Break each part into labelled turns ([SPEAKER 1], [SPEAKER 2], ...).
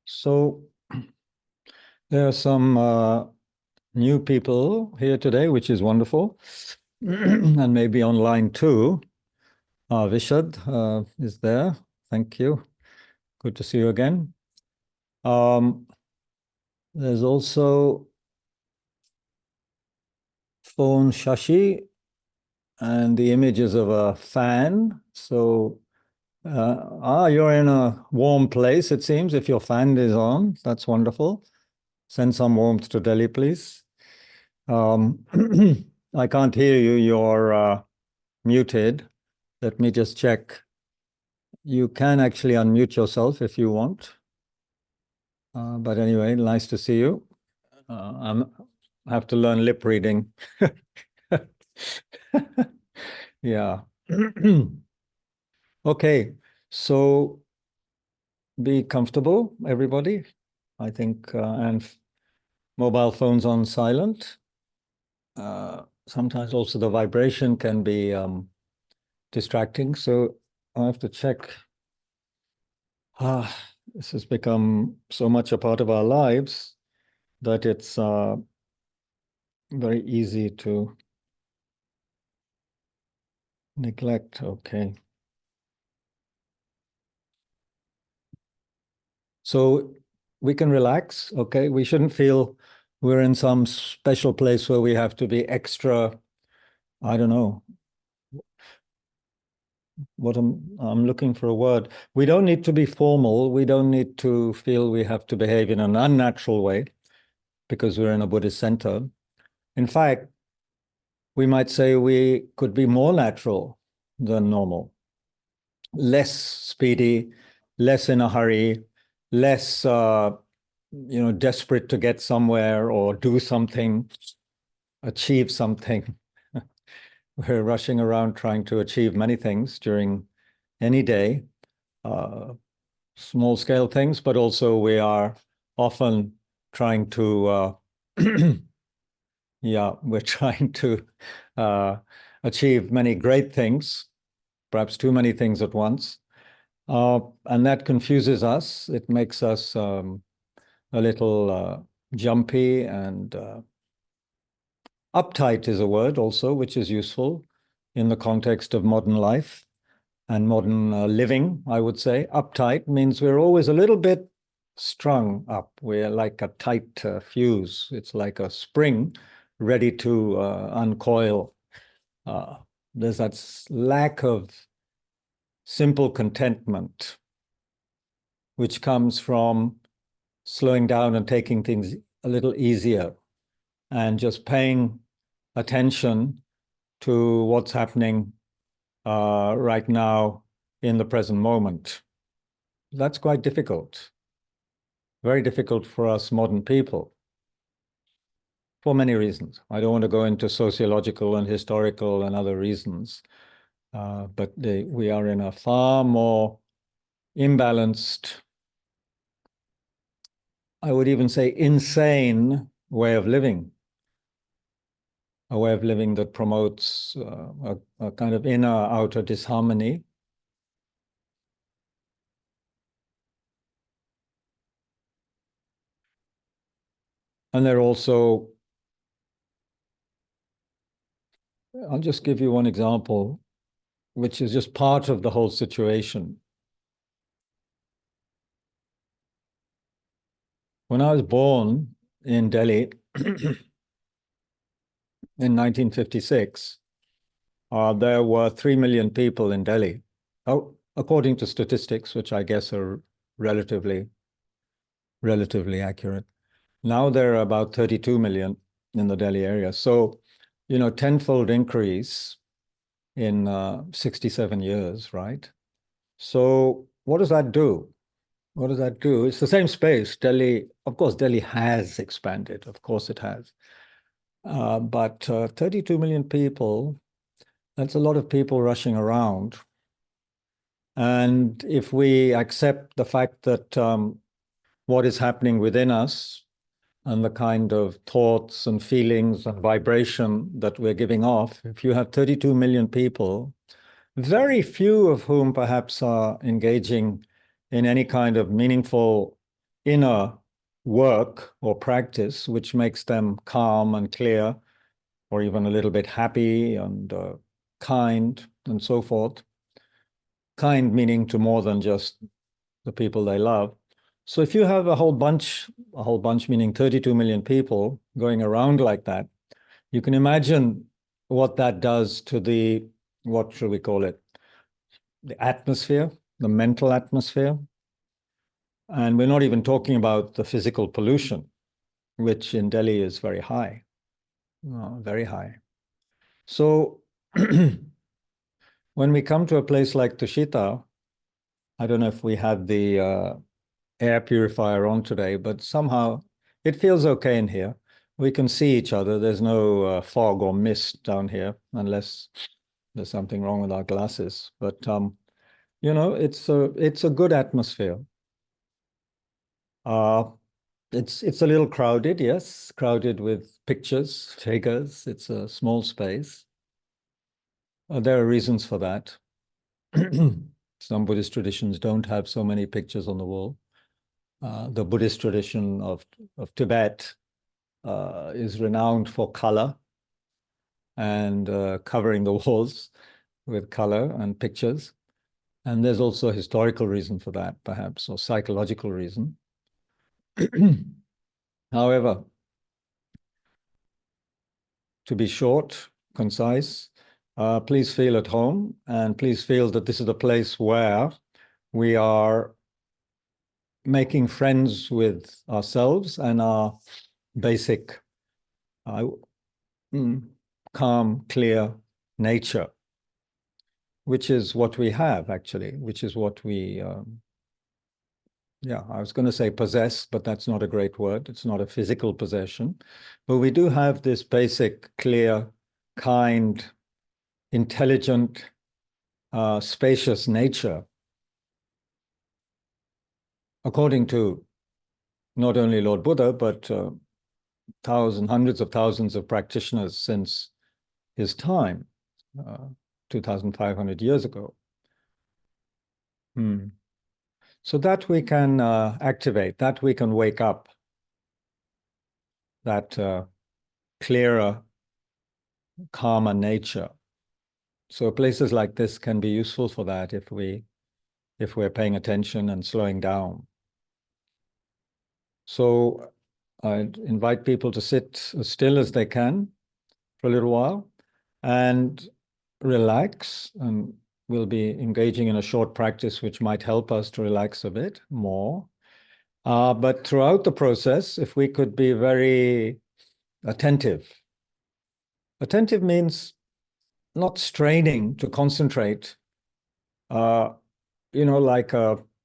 [SPEAKER 1] So there are some new people here today, which is wonderful, and maybe online too. Vishad is there. Thank you. Good to see you again. There's also phone Shashi, and the images of a fan. So, you're in a warm place, it seems, if your fan is on. That's wonderful. Send some warmth to Delhi, please. I can't hear you. You're muted. Let me just check. You can actually unmute yourself if you want. But anyway, nice to see you. I have to learn lip reading. Yeah. Okay, so be comfortable, everybody. I think, and mobile phones on silent. Sometimes also the vibration can be distracting, so I have to check. This has become so much a part of our lives that it's very easy to neglect. Okay. So we can relax, okay? We shouldn't feel we're in some special place where we have to be extra, I don't know, what I'm looking for a word. We don't need to be formal. We don't need to feel we have to behave in an unnatural way because we're in a Buddhist center. In fact, we might say we could be more natural than normal, less speedy, less in a hurry, less desperate to get somewhere or do something, achieve something. We're rushing around trying to achieve many things during any day, small scale things, but also we are often trying to, we're trying to achieve many great things, perhaps too many things at once. And that confuses us. It makes us a little jumpy, and uptight is a word also, which is useful in the context of modern life and modern living, I would say. Uptight means we're always a little bit strung up. We're like a tight fuse. It's like a spring ready to uncoil. There's that lack of simple contentment, which comes from slowing down and taking things a little easier and just paying attention to what's happening right now in the present moment. That's quite difficult, very difficult for us modern people, for many reasons. I don't want to go into sociological and historical and other reasons, but we are in a far more imbalanced, I would even say insane way of living, a way of living that promotes a kind of inner-outer disharmony. And they're also, I'll just give you one example, which is just part of the whole situation. When I was born in Delhi in 1956, there were 3 million people in Delhi. Oh, according to statistics, which I guess are relatively accurate. Now there are about 32 million in the Delhi area. So, tenfold increase in 67 years, right? So what does that do? What does that do? It's the same space. Delhi, of course, Delhi has expanded. Of course it has. But 32 million people, that's a lot of people rushing around. And if we accept the fact that what is happening within us and the kind of thoughts and feelings and vibration that we're giving off, if you have 32 million people, very few of whom perhaps are engaging in any kind of meaningful inner work or practice, which makes them calm and clear, or even a little bit happy and kind and so forth. Kind meaning to more than just the people they love. So if you have a whole bunch meaning 32 million people going around like that, you can imagine what that does to the, what should we call it? The atmosphere, the mental atmosphere. And we're not even talking about the physical pollution, which in Delhi is very high, very high. So when we come to a place like Tushita, I don't know if we had the air purifier on today, but somehow it feels okay in here. We can see each other. There's no fog or mist down here, unless there's something wrong with our glasses. But you know, it's a good atmosphere. It's a little crowded, yes, crowded with pictures, figures. It's a small space. There are reasons for that. Some Buddhist traditions don't have so many pictures on the wall. The Buddhist tradition of Tibet is renowned for color and covering the walls with color and pictures. And there's also a historical reason for that, perhaps, or psychological reason. However, to be short, concise, please feel at home, and please feel that this is a place where we are making friends with ourselves and our basic calm, clear nature, which is what we have actually, which is what we, yeah, I was going to say possess, but that's not a great word. It's not a physical possession. But we do have this basic, clear, kind, intelligent, spacious nature, according to not only Lord Buddha, but hundreds of thousands of practitioners since his time, 2,500 years ago. So that we can activate, that we can wake up, that clearer, calmer nature. So places like this can be useful for that if we're paying attention and slowing down. So I'd invite people to sit as still as they can for a little while and relax. And we'll be engaging in a short practice which might help us to relax a bit more. But throughout the process, if we could be very attentive. Attentive means not straining to concentrate, you know, like,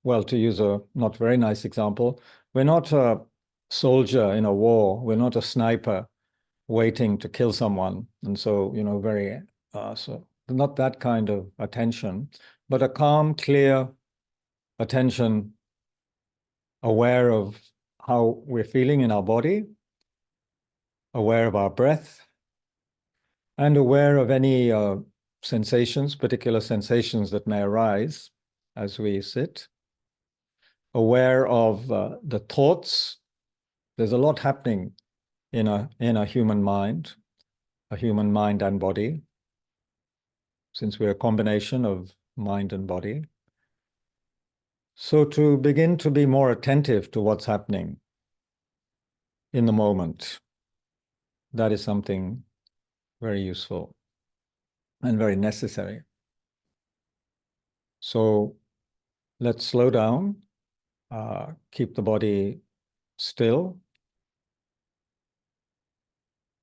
[SPEAKER 1] well, to use a not very nice example, we're not a soldier in a war. We're not a sniper waiting to kill someone. And so, you know, very, so not that kind of attention, but a calm, clear attention, aware of how we're feeling in our body, aware of our breath, and aware of any sensations, particular sensations that may arise as we sit, aware of the thoughts. There's a lot happening in a human mind and body, since we're a combination of mind and body. So to begin to be more attentive to what's happening in the moment, that is something very useful and very necessary. So let's slow down, keep the body still.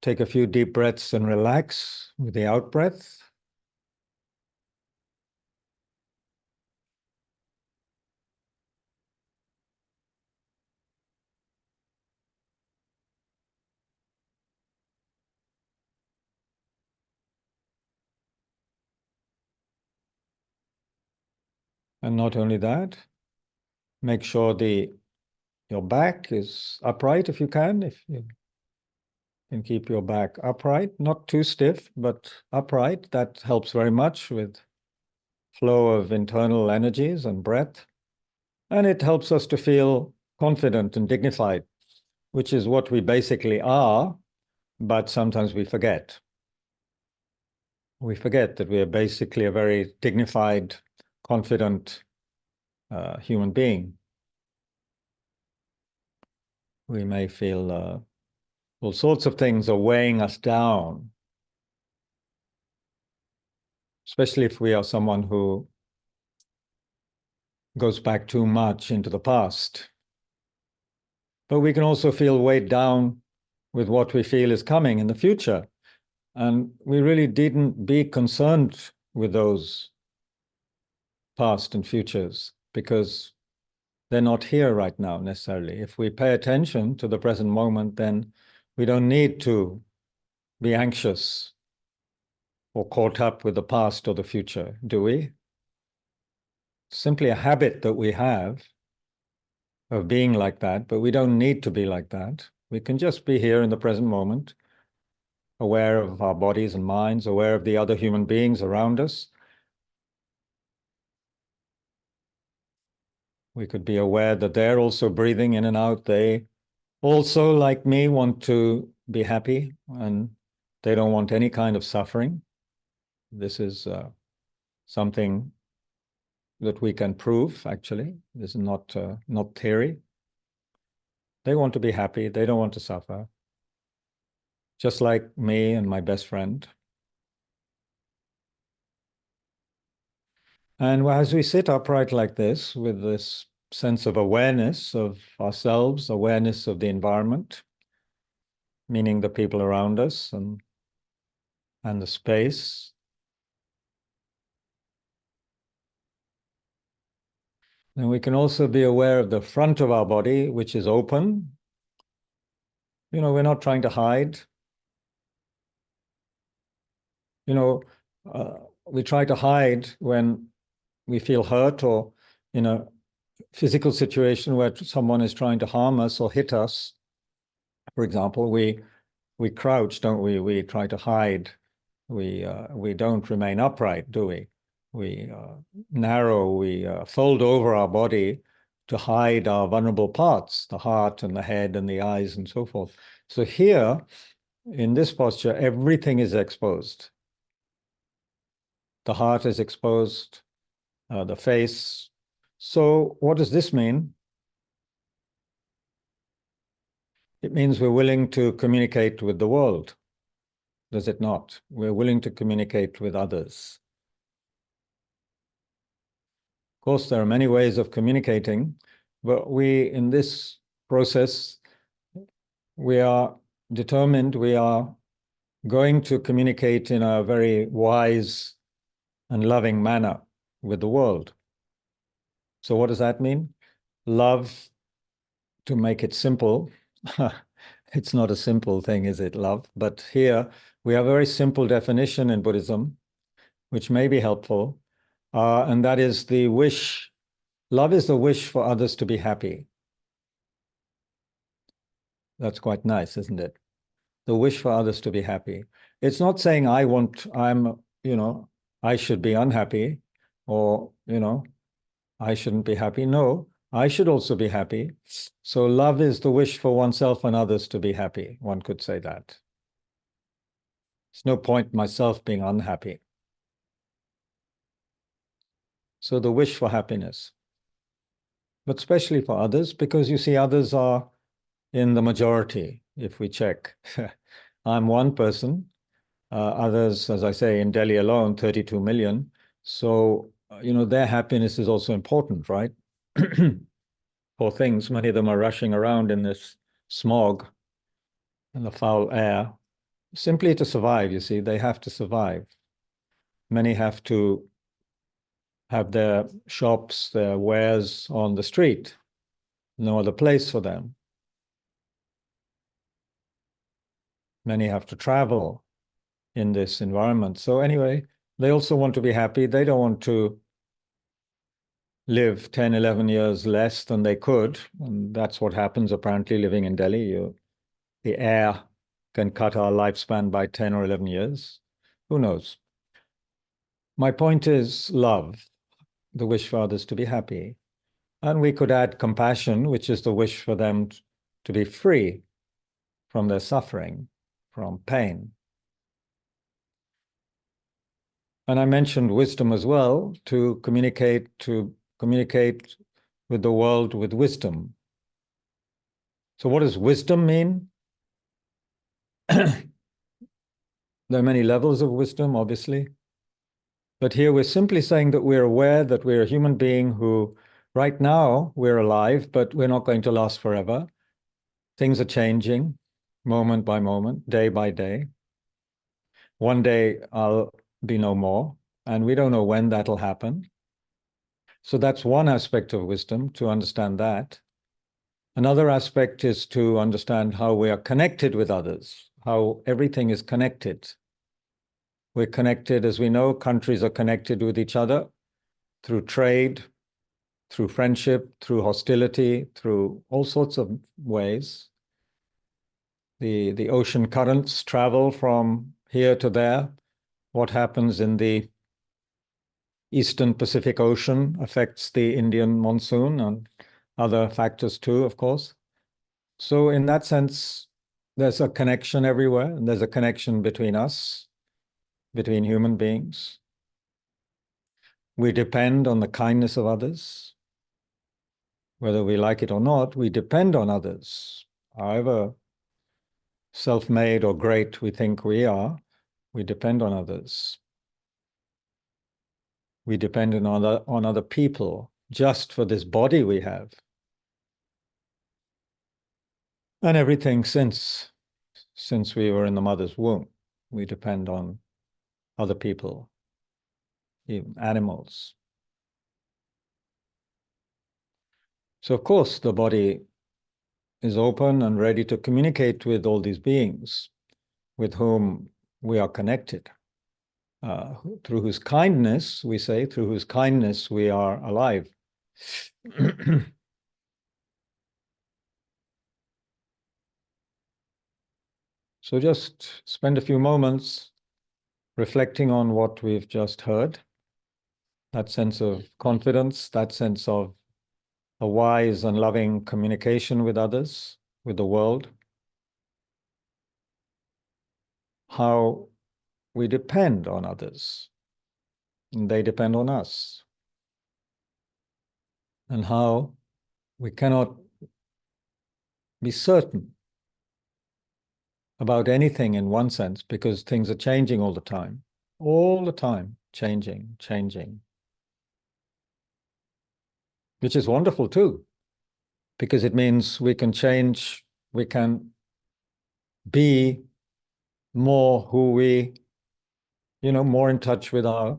[SPEAKER 1] Take a few deep breaths and relax with the out breath. And not only that, make sure the your back is upright if you can. If you can keep your back upright, not too stiff, but upright, that helps very much with flow of internal energies and breath. And it helps us to feel confident and dignified, which is what we basically are, but sometimes we forget. We forget that we are basically a very dignified, confident human being. We may feel all sorts of things are weighing us down, especially if we are someone who goes back too much into the past. But we can also feel weighed down with what we feel is coming in the future. And we really needn't be concerned with those past and futures because they're not here right now necessarily. If we pay attention to the present moment, then we don't need to be anxious or caught up with the past or the future, do we? Simply a habit that we have of being like that, but we don't need to be like that. We can just be here in the present moment, aware of our bodies and minds, aware of the other human beings around us. We could be aware that they're also breathing in and out. They also, like me, want to be happy and they don't want any kind of suffering. This is something that we can prove, actually. This is not theory. They want to be happy. They don't want to suffer. Just like me and my best friend. And as we sit upright like this, with this sense of awareness of ourselves, awareness of the environment, meaning the people around us and the space, then we can also be aware of the front of our body, which is open. You know, we're not trying to hide. You know, we try to hide when we feel hurt or in a physical situation where someone is trying to harm us or hit us. For example, we crouch, don't we? We try to hide. We don't remain upright, do we? We narrow, we fold over our body to hide our vulnerable parts, the heart and the head and the eyes and so forth. So here, in this posture, everything is exposed. The heart is exposed, the face. So what does this mean? It means we're willing to communicate with the world, does it not? We're willing to communicate with others. Of course, there are many ways of communicating, but we, in this process, we are determined, we are going to communicate in a very wise and loving manner with the world. So what does that mean? Love, to make it simple, it's not a simple thing, is it, love? But here we have a very simple definition in Buddhism, which may be helpful, and that is the wish. Love is the wish for others to be happy. That's quite nice, isn't it? The wish for others to be happy. It's not saying I should be unhappy or, I shouldn't be happy. No, I should also be happy. So love is the wish for oneself and others to be happy. One could say that. There's no point myself being unhappy. So the wish for happiness, but especially for others, because you see others are in the majority, if we check. I'm one person, others, as I say, in Delhi alone, 32 million. So, their happiness is also important, right? Poor things, many of them are rushing around in this smog and the foul air, simply to survive, you see, they have to survive. Many have to have their shops, their wares on the street, no other place for them. Many have to travel in this environment. So anyway, they also want to be happy. They don't want to live 10, 11 years less than they could. And that's what happens apparently living in Delhi. The air can cut our lifespan by 10 or 11 years. Who knows? My point is love, the wish for others to be happy. And we could add compassion, which is the wish for them to be free from their suffering, from pain. And I mentioned wisdom as well, to communicate with the world with wisdom. So what does wisdom mean? There are many levels of wisdom, obviously. But here we're simply saying that we're aware that we're a human being who, right now, we're alive, but we're not going to last forever. Things are changing moment by moment, day by day. One day I'll be no more, and we don't know when that'll happen. So that's one aspect of wisdom, to understand that. Another aspect is to understand how we are connected with others, how everything is connected. We're connected, as we know, countries are connected with each other through trade, through friendship, through hostility, through all sorts of ways. The ocean currents travel from here to there. What happens in the Eastern Pacific Ocean affects the Indian monsoon and other factors too, of course. So in that sense, there's a connection everywhere, and there's a connection between us, between human beings. We depend on the kindness of others. Whether we like it or not, we depend on others. However self-made or great we think we are, we depend on others. We depend on other people just for this body we have. And everything since we were in the mother's womb, we depend on other people, even animals. So of course the body is open and ready to communicate with all these beings with whom we are connected, through whose kindness, we say, through whose kindness we are alive. So just spend a few moments reflecting on what we've just heard, that sense of confidence, that sense of a wise and loving communication with others, with the world, how we depend on others, and they depend on us, and how we cannot be certain about anything in one sense, because things are changing all the time, changing, which is wonderful too, because it means we can change, we can be more who we, more in touch with our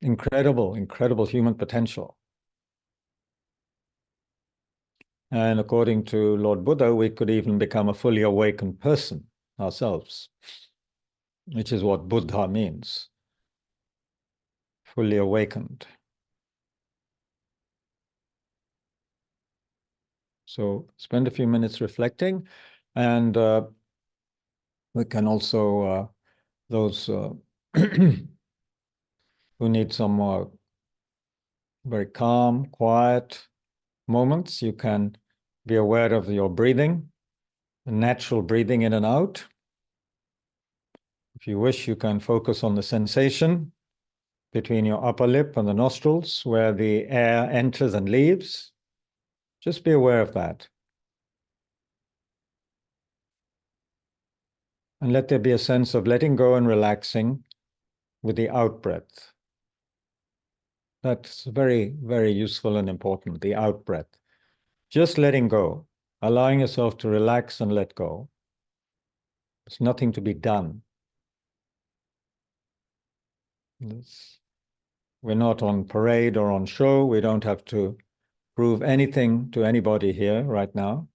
[SPEAKER 1] incredible human potential. And according to Lord Buddha, we could even become a fully awakened person ourselves, which is what Buddha means, fully awakened. So spend a few minutes reflecting, and we can also, those who need some very calm, quiet moments, you can be aware of your breathing, natural breathing in and out. If you wish, you can focus on the sensation between your upper lip and the nostrils, where the air enters and leaves. Just be aware of that. And let there be a sense of letting go and relaxing with the out breath. That's very, very useful and important, the out breath. Just letting go, allowing yourself to relax and let go. There's nothing to be done. We're not on parade or on show. We don't have to prove anything to anybody here right now.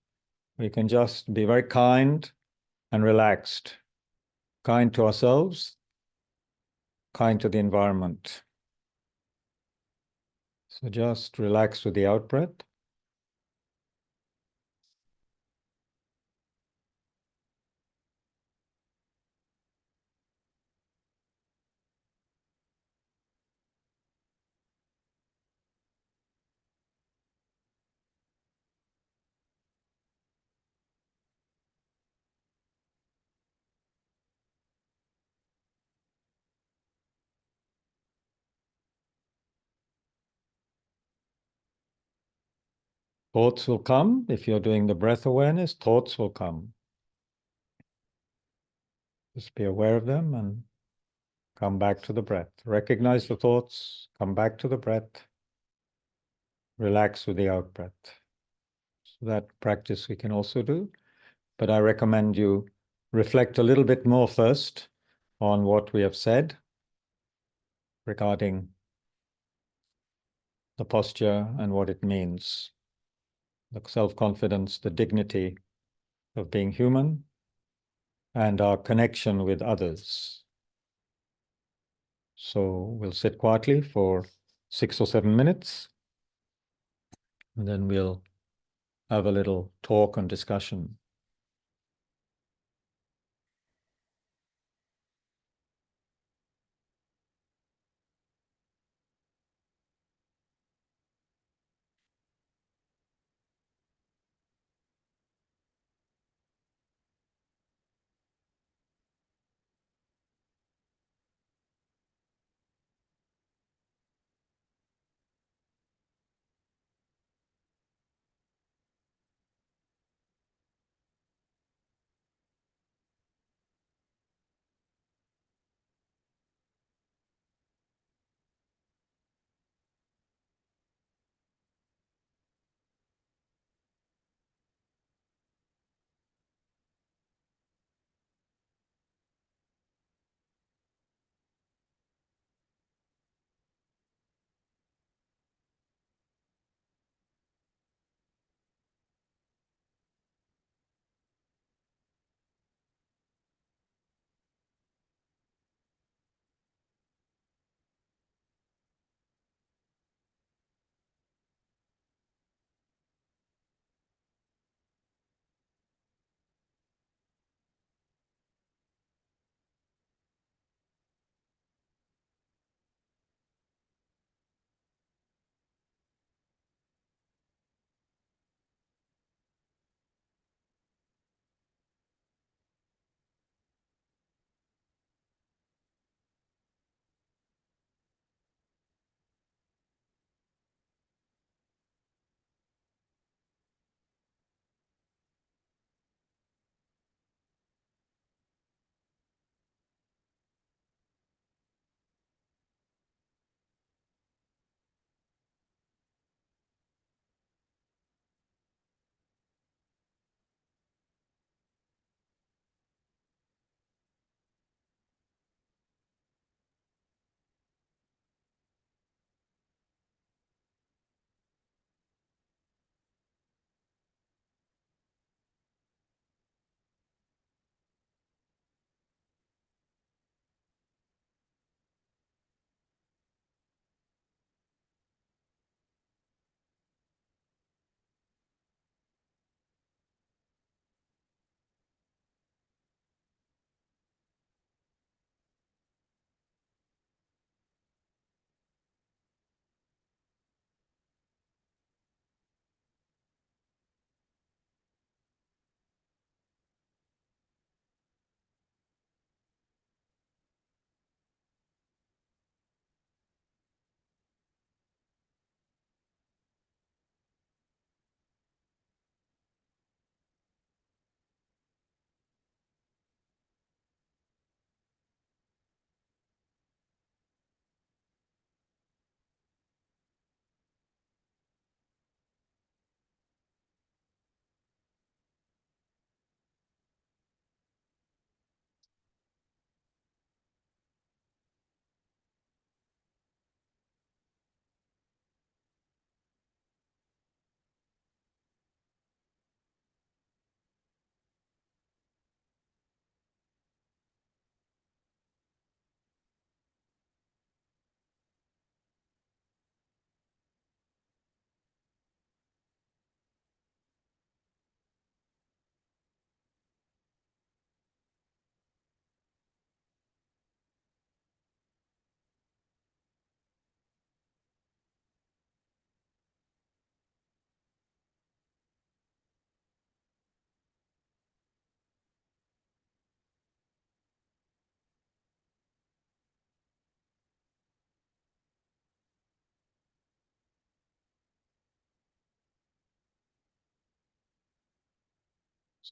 [SPEAKER 1] We can just be very kind and relaxed, kind to ourselves, kind to the environment. So just relax with the out breath. Thoughts will come. If you're doing the breath awareness, thoughts will come. Just be aware of them and come back to the breath. Recognize the thoughts, come back to the breath. Relax with the out breath. So that practice we can also do. But I recommend you reflect a little bit more first on what we have said regarding the posture and what it means. The self-confidence, the dignity of being human, and our connection with others. So we'll sit quietly for 6 or 7 minutes, and then we'll have a little talk and discussion.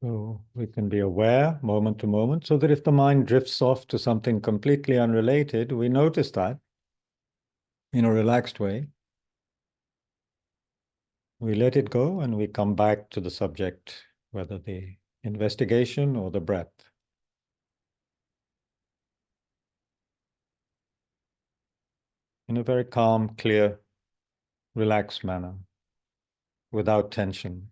[SPEAKER 1] So we can be aware moment to moment, so that if the mind drifts off to something completely unrelated, we notice that in a relaxed way. We let it go and we come back to the subject, whether the investigation or the breath, in a very calm, clear, relaxed manner, without tension.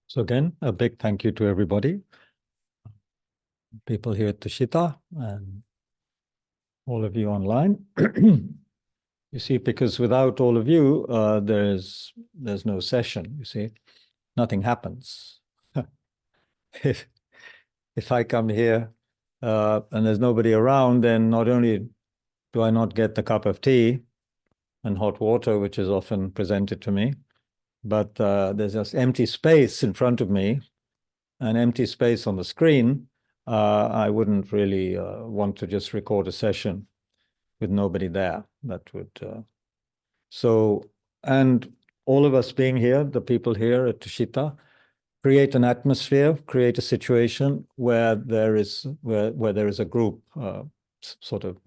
[SPEAKER 1] So again, a big thank you to everybody, people here at Tushita and all of you online. You see, because without all of you, there's no session, you see. Nothing happens. if I come here and there's nobody around, then not only do I not get the cup of tea and hot water, which is often presented to me, but there's just empty space in front of me, an empty space on the screen. I wouldn't really want to just record a session with nobody there. That would so, and all of us being here, the people here at Tushita, create an atmosphere, create a situation where there is a group sort of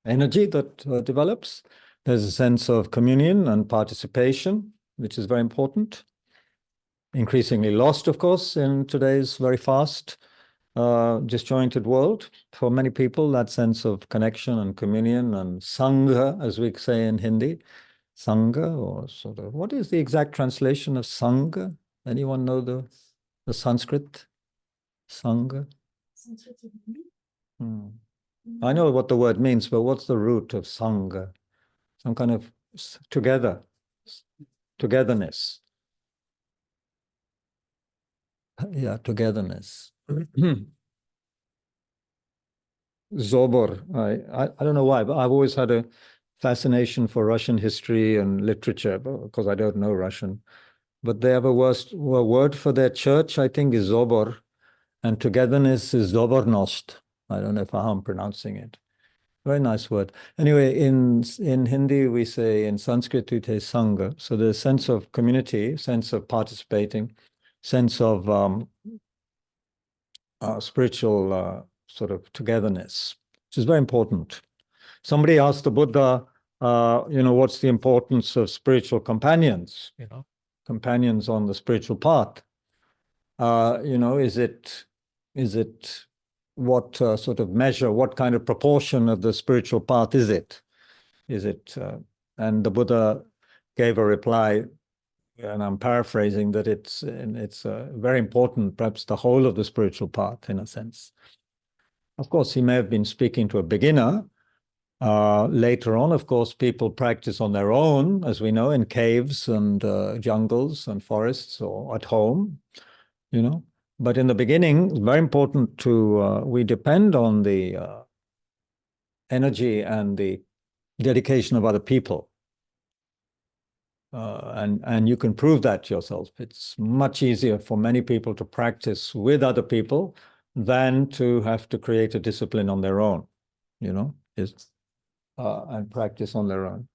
[SPEAKER 1] energy that develops. There's a sense of communion and participation, which is very important. Increasingly lost, of course, in today's very fast, disjointed world. For many people, that sense of connection and communion and sangha, as we say in Hindi, sangha, or sort of, what is the exact translation of sangha? Anyone know the Sanskrit? Sangha? I know what the word means, but what's the root of sangha? Some kind of togetherness. Yeah, togetherness. Zobor. I don't know why, but I've always had a fascination for Russian history and literature because I don't know Russian. But they have a word for their church, I think, is Zobor, and togetherness is Zobornost. I don't know if I'm pronouncing it. Very nice word. Anyway, in Hindi, we say, in Sanskrit, we say Sangha. So the sense of community, sense of participating, sense of spiritual sort of togetherness, which is very important. Somebody asked the Buddha, what's the importance of spiritual companions, companions on the spiritual path? Is it what sort of measure, what kind of proportion of the spiritual path is it? And the Buddha gave a reply, and I'm paraphrasing, that it's very important, perhaps the whole of the spiritual path in a sense. Of course, he may have been speaking to a beginner. Later on, of course, people practice on their own, as we know, in caves and jungles and forests or at home, But in the beginning, it's very important we depend on the energy and the dedication of other people. And you can prove that yourself. It's much easier for many people to practice with other people than to have to create a discipline on their own, and practice on their own.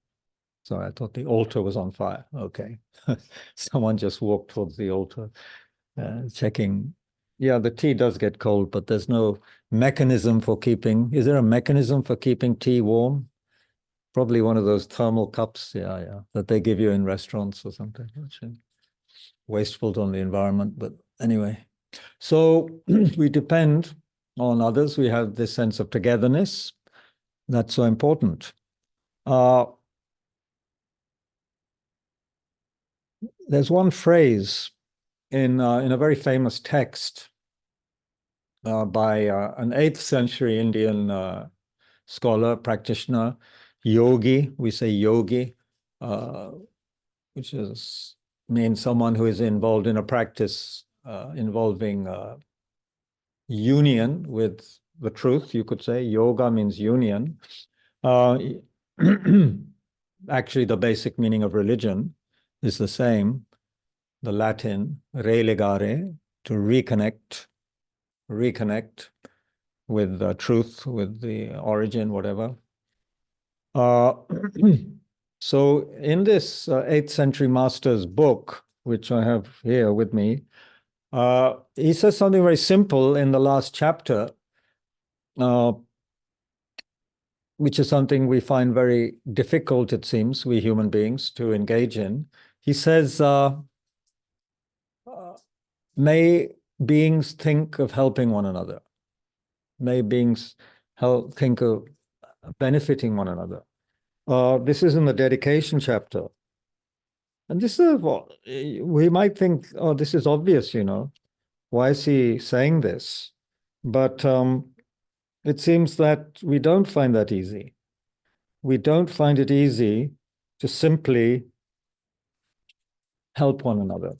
[SPEAKER 1] Sorry, I thought the altar was on fire. Okay. Someone just walked towards the altar, checking. Yeah, the tea does get cold, but there's no mechanism for keeping. Is there a mechanism for keeping tea warm? Probably one of those thermal cups, yeah, that they give you in restaurants or something. Wasteful on the environment, but anyway. So we depend on others. We have this sense of togetherness. That's so important. There's one phrase in a very famous text by an 8th century Indian scholar, practitioner, yogi. We say yogi, which means someone who is involved in a practice involving union with the truth, you could say. Yoga means union. Actually, the basic meaning of religion is the same. The Latin, relegare, to reconnect with the truth, with the origin, whatever. So in this 8th century master's book, which I have here with me, he says something very simple in the last chapter, which is something we find very difficult, it seems, we human beings, to engage in. He says, may beings think of helping one another. May beings think of benefiting one another. This is in the dedication chapter. And this is what we might think, oh, this is obvious, you know. Why is he saying this? But it seems that we don't find that easy. We don't find it easy to simply help one another.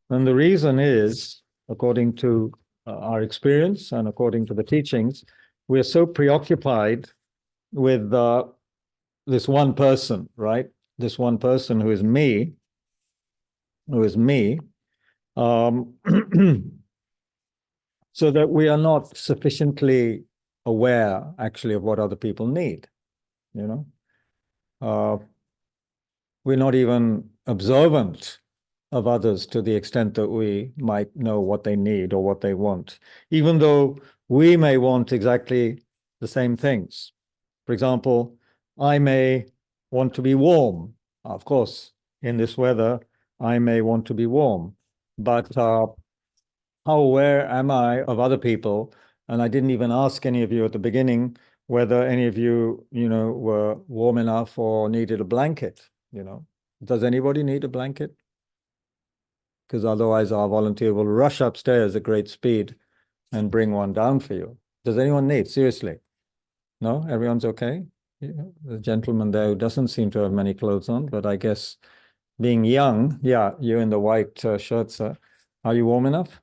[SPEAKER 1] And the reason is, according to our experience and according to the teachings, we're so preoccupied with this one person, right? This one person who is me, um, so that we are not sufficiently aware, actually, of what other people need, you know? We're not even observant of others to the extent that we might know what they need or what they want, even though we may want exactly the same things. For example, I may want to be warm. Of course, in this weather, I may want to be warm, but how aware am I of other people? And I didn't even ask any of you at the beginning whether any of you, were warm enough or needed a blanket, Does anybody need a blanket? Because otherwise our volunteer will rush upstairs at great speed and bring one down for you. Does anyone need? Seriously? No? Everyone's okay? Yeah. The gentleman there who doesn't seem to have many clothes on, but I guess being young, yeah, you in the white shirt, sir. Are you warm enough?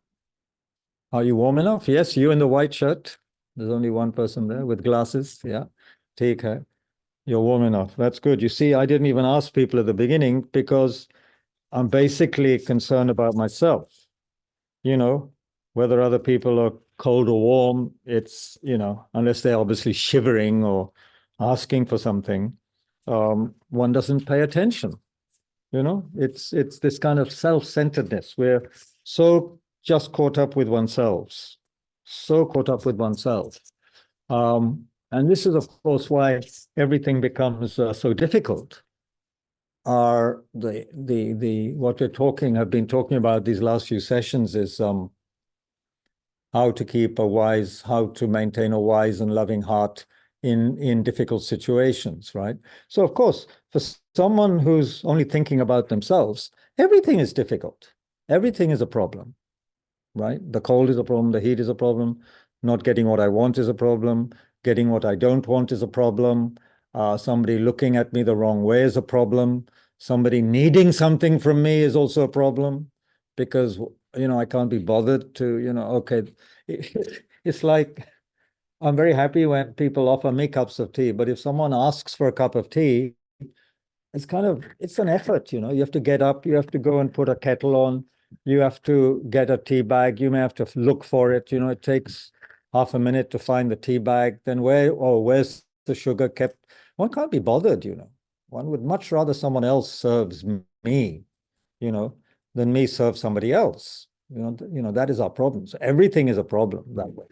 [SPEAKER 1] Are you warm enough? Yes, you in the white shirt. There's only one person there with glasses. Yeah, take her. You're warm enough. That's good. You see, I didn't even ask people at the beginning because I'm basically concerned about myself. Whether other people are cold or warm, it's, unless they're obviously shivering or asking for something, one doesn't pay attention. It's this kind of self-centeredness. We're so just caught up with oneself, so caught up with oneself. And this is, of course, why everything becomes so difficult. What have been talking about these last few sessions is how to maintain a wise and loving heart in difficult situations, right? So, of course, for someone who's only thinking about themselves, everything is difficult. Everything is a problem, right? The cold is a problem, the heat is a problem, not getting what I want is a problem, getting what I don't want is a problem, somebody looking at me the wrong way is a problem, somebody needing something from me is also a problem, because, I can't be bothered to, okay. It's like, I'm very happy when people offer me cups of tea, but if someone asks for a cup of tea, it's an effort, you have to get up, you have to go and put a kettle on, you have to get a tea bag, you may have to look for it, it takes half a minute to find the tea bag, then where's the sugar kept? One can't be bothered, One would much rather someone else serves me, than me serve somebody else. That is our problem. So everything is a problem that way.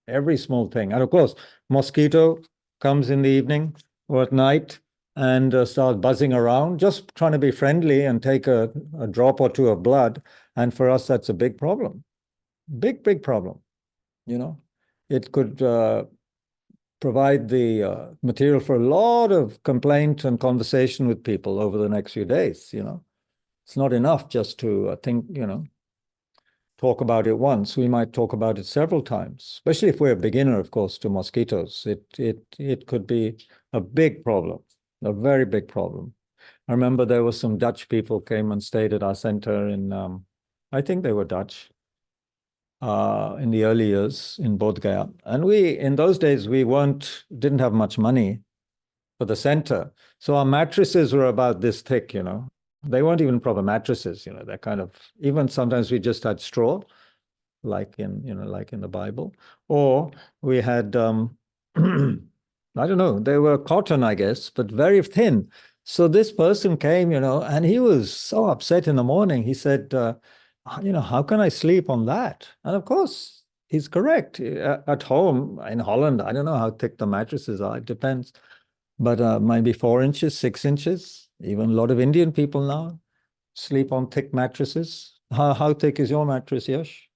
[SPEAKER 1] Every small thing. And of course, mosquito comes in the evening or at night and starts buzzing around, just trying to be friendly and take a drop or two of blood. And for us, that's a big problem. Big problem. It could provide the material for a lot of complaint and conversation with people over the next few days. It's not enough just to think, talk about it once. We might talk about it several times, especially if we're a beginner, of course, to mosquitoes. It could be a big problem, a very big problem. I remember there were some Dutch people came and stayed at our center in, I think they were Dutch, in the early years in Bodhgaya. And in those days, we didn't have much money for the center. So our mattresses were about this thick, They weren't even proper mattresses, they're kind of, even sometimes we just had straw, like in the Bible, or we had, I don't know, they were cotton, I guess, but very thin. So this person came, and he was so upset in the morning. He said, how can I sleep on that? And of course, he's correct. At home in Holland, I don't know how thick the mattresses are. It depends. but maybe 4 inches, 6 inches. Even a lot of Indian people now sleep on thick mattresses. How thick is your mattress, Yash?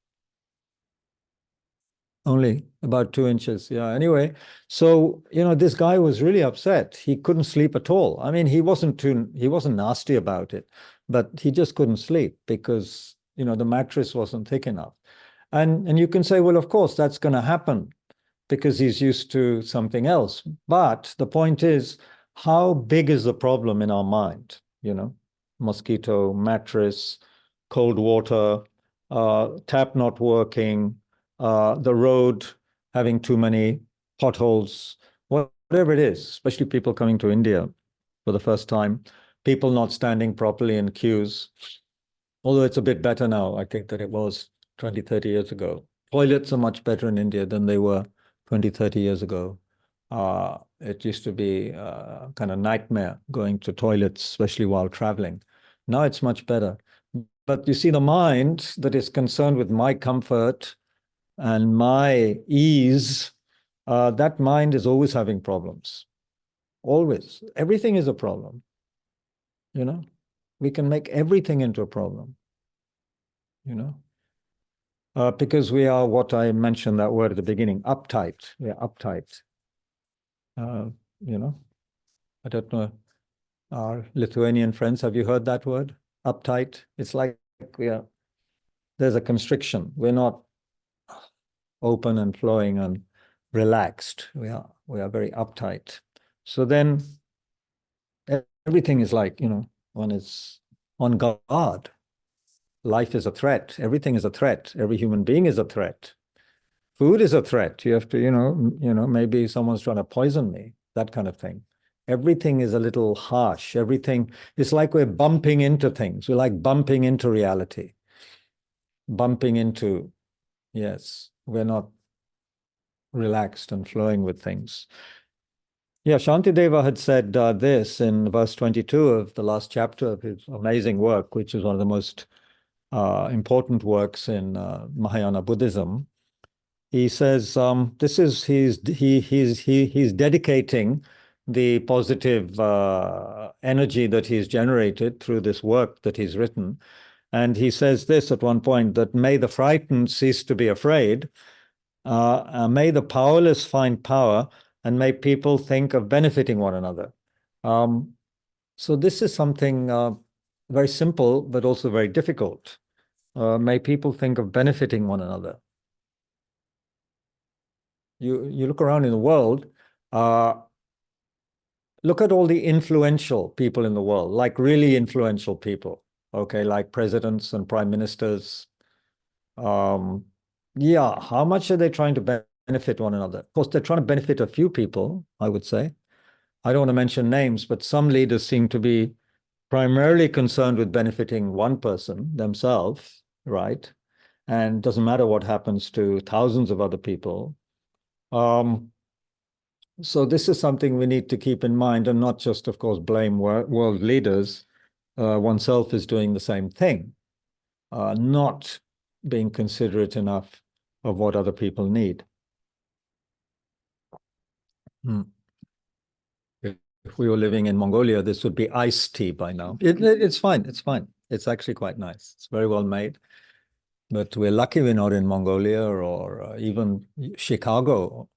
[SPEAKER 1] Only about 2 inches. Yeah. Anyway, so this guy was really upset. He couldn't sleep at all. I mean, he wasn't nasty about it, but he just couldn't sleep because the mattress wasn't thick enough. And you can say, well, of course, that's going to happen because he's used to something else. But the point is, how big is the problem in our mind? Mosquito, mattress, cold water, tap not working, the road having too many potholes, whatever it is, especially people coming to India for the first time, people not standing properly in queues. Although it's a bit better now, I think, than it was 20, 30 years ago. Toilets are much better in India than they were 20, 30 years ago. It used to be a kind of nightmare going to toilets, especially while traveling. Now it's much better. But you see, the mind that is concerned with my comfort and my ease, that mind is always having problems. Always. Everything is a problem. We can make everything into a problem, because we are what I mentioned that word at the beginning, uptight. We are uptight. I don't know, our Lithuanian friends, have you heard that word? Uptight. It's like there's a constriction. We're not open and flowing and relaxed. We are very uptight. So then everything is like, one is on guard. Life is a threat. Everything is a threat. Every human being is a threat. Food is a threat. You have to, maybe someone's trying to poison me, that kind of thing. Everything is a little harsh. Everything is like we're bumping into things. We're like bumping into reality. Bumping into, yes, we're not relaxed and flowing with things. Yeah, Shantideva had said this in verse 22 of the last chapter of his amazing work, which is one of the most important works in Mahayana Buddhism. He says he's dedicating the positive energy that he's generated through this work that he's written. And he says this at one point, that may the frightened cease to be afraid, may the powerless find power, and may people think of benefiting one another. So this is something very simple, but also very difficult. May people think of benefiting one another. You look around in the world, look at all the influential people in the world, like really influential people, okay, like presidents and prime ministers. Yeah, how much are they trying to benefit one another? Of course, they're trying to benefit a few people, I would say. I don't want to mention names, but some leaders seem to be primarily concerned with benefiting one person, themselves, right? And it doesn't matter what happens to thousands of other people. So this is something we need to keep in mind, and not just, of course, blame world leaders. Oneself is doing the same thing, not being considerate enough of what other people need. If we were living in Mongolia, this would be iced tea by now. It's fine. It's fine. It's actually quite nice. It's very well made. But we're lucky we're not in Mongolia or even Chicago,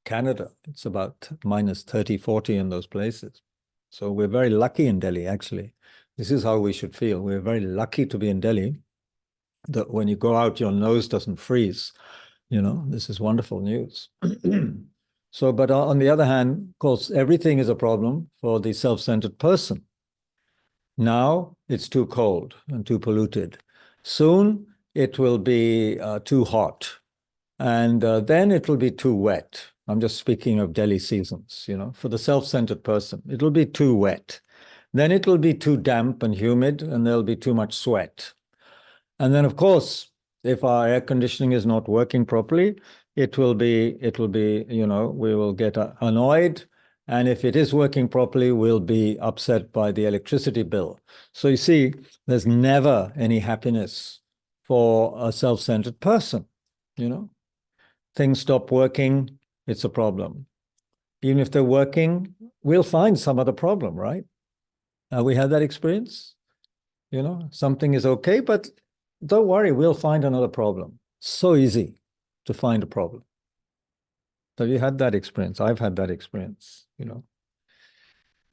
[SPEAKER 1] Canada. It's about minus 30, 40 in those places. So we're very lucky in Delhi, actually. This is how we should feel. We're very lucky to be in Delhi, that when you go out, your nose doesn't freeze. This is wonderful news. So, but on the other hand, of course, everything is a problem for the self-centered person. Now it's too cold and too polluted. Soon it will be too hot. And then it will be too wet. I'm just speaking of Delhi seasons, for the self-centered person. It'll be too wet. Then it will be too damp and humid, and there'll be too much sweat. And then, of course, if our air conditioning is not working properly, it will be, we will get annoyed. And if it is working properly, we'll be upset by the electricity bill. So you see, there's never any happiness for a self-centered person, Things stop working, it's a problem. even if they're working, we'll find some other problem, right? We had that experience. Something is okay, but don't worry, we'll find another problem. So easy to find a problem. Have you had that experience? I've had that experience.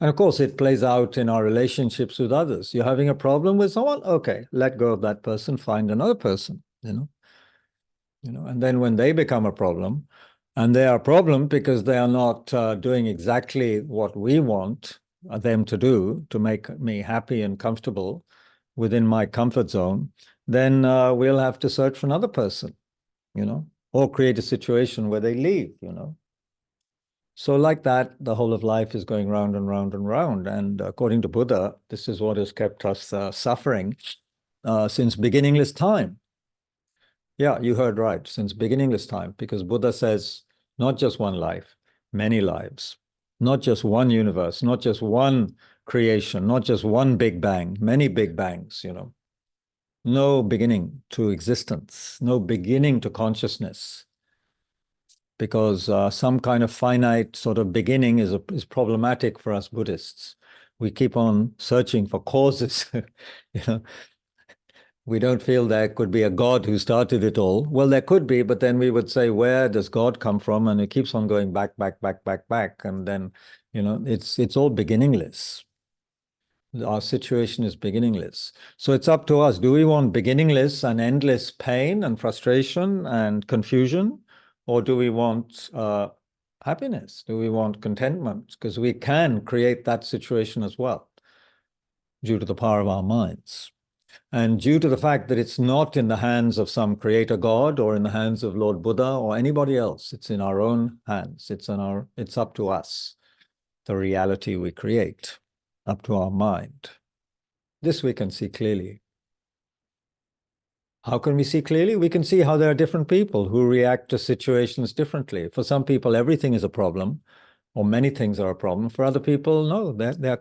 [SPEAKER 1] And of course, it plays out in our relationships with others. You're having a problem with someone, okay, let go of that person, find another person, and then when they become a problem, and they are a problem because they are not doing exactly what we want them to do to make me happy and comfortable within my comfort zone, then we'll have to search for another person, or create a situation where they leave. So like that, the whole of life is going round and round and round. And according to Buddha, this is what has kept us suffering since beginningless time. Yeah, you heard right, since beginningless time, because Buddha says not just one life, many lives, not just one universe, not just one creation, not just one big bang, many big bangs, no beginning to existence, no beginning to consciousness, because some kind of finite sort of beginning is problematic for us Buddhists. We keep on searching for causes. We don't feel there could be a God who started it all. Well, there could be, but then we would say, where does God come from? And it keeps on going back, back, back, back, back. And then, it's all beginningless. Our situation is beginningless. So it's up to us. Do we want beginningless and endless pain and frustration and confusion? Or do we want happiness? Do we want contentment? Because we can create that situation as well due to the power of our minds. And due to the fact that it's not in the hands of some creator God or in the hands of Lord Buddha or anybody else, it's in our own hands. It's up to us, the reality we create, up to our mind. This we can see clearly. How can we see clearly? We can see how there are different people who react to situations differently. For some people, everything is a problem, or many things are a problem. For other people, no, they're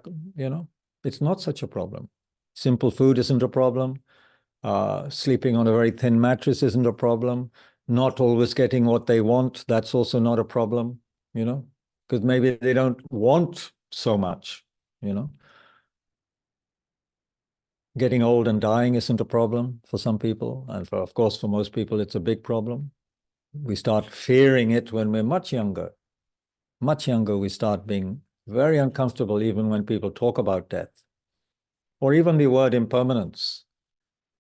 [SPEAKER 1] it's not such a problem. Simple food isn't a problem. Sleeping on a very thin mattress isn't a problem. Not always getting what they want, that's also not a problem, because maybe they don't want so much, Getting old and dying isn't a problem for some people. And of course, for most people, it's a big problem. We start fearing it when we're much younger. Much younger, we start being very uncomfortable even when people talk about death. Or even the word impermanence.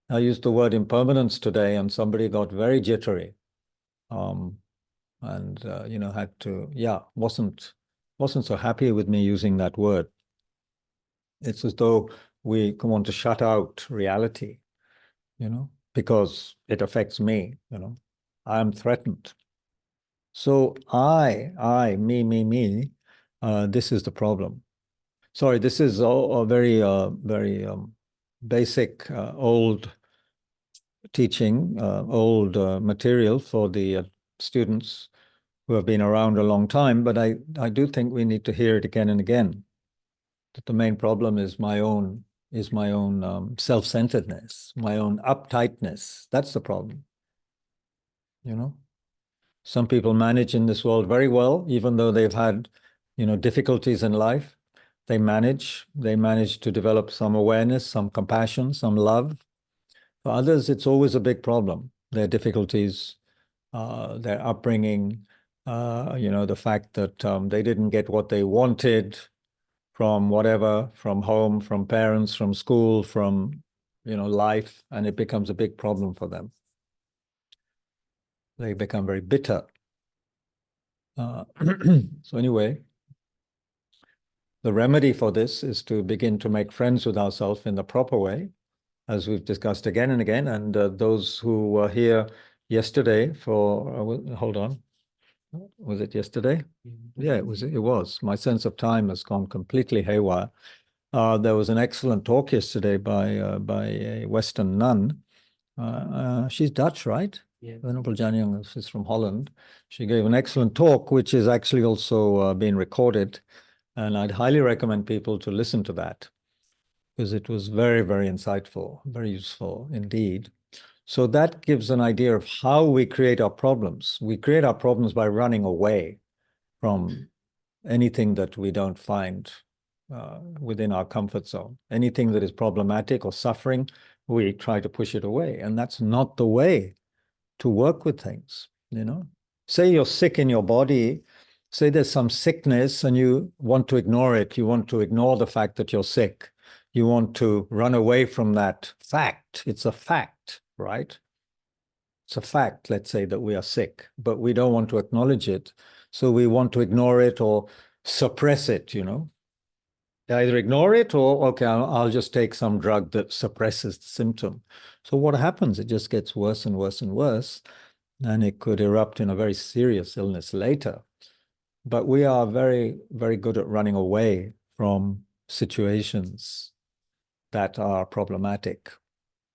[SPEAKER 1] I used the word impermanence today and somebody got very jittery. Had to, wasn't so happy with me using that word. It's as though we want to shut out reality, because it affects me, I am threatened. So me, this is the problem. Sorry, this is a very, very basic, old teaching, old material for the students who have been around a long time, but I do think we need to hear it again and again. That the main problem is my own self-centeredness, my own uptightness. That's the problem. Some people manage in this world very well, even though they've had, difficulties in life. They manage to develop some awareness, some compassion, some love. For others, it's always a big problem. Their difficulties, their upbringing, the fact that they didn't get what they wanted from whatever, from home, from parents, from school, from, life, and it becomes a big problem for them. They become very bitter. So anyway, the remedy for this is to begin to make friends with ourselves in the proper way, as we've discussed again and again. And those who were here yesterday for, hold on, was it yesterday? Yeah, it was. My sense of time has gone completely haywire. There was an excellent talk yesterday by a Western nun. She's Dutch, right? Yeah. Venerable Janyang is from Holland. She gave an excellent talk, which is actually also being recorded. And I'd highly recommend people to listen to that because it was very, very insightful, very useful indeed. So that gives an idea of how we create our problems. We create our problems by running away from anything that we don't find within our comfort zone. Anything that is problematic or suffering, we try to push it away. And that's not the way to work with things, you know. Say you're sick in your body, say there's some sickness and you want to ignore it. You want to ignore the fact that you're sick. You want to run away from that fact. It's a fact, right? It's a fact, let's say, that we are sick, but we don't want to acknowledge it. So we want to ignore it or suppress it, you know. Either ignore it or, okay, I'll just take some drug that suppresses the symptom. So what happens? It just gets worse and worse and worse, and it could erupt in a very serious illness later. But we are very, very good at running away from situations that are problematic.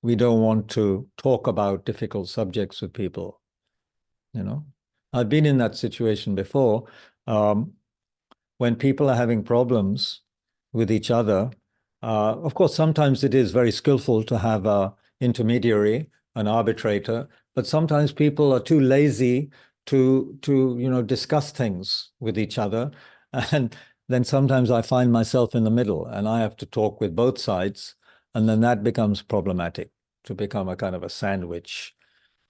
[SPEAKER 1] We don't want to talk about difficult subjects with people, you know. I've been in that situation before. When people are having problems with each other, of course, sometimes it is very skillful to have an intermediary, an arbitrator, but sometimes people are too lazy to discuss things with each other. And then sometimes I find myself in the middle and I have to talk with both sides. And then that becomes problematic, to become a kind of a sandwich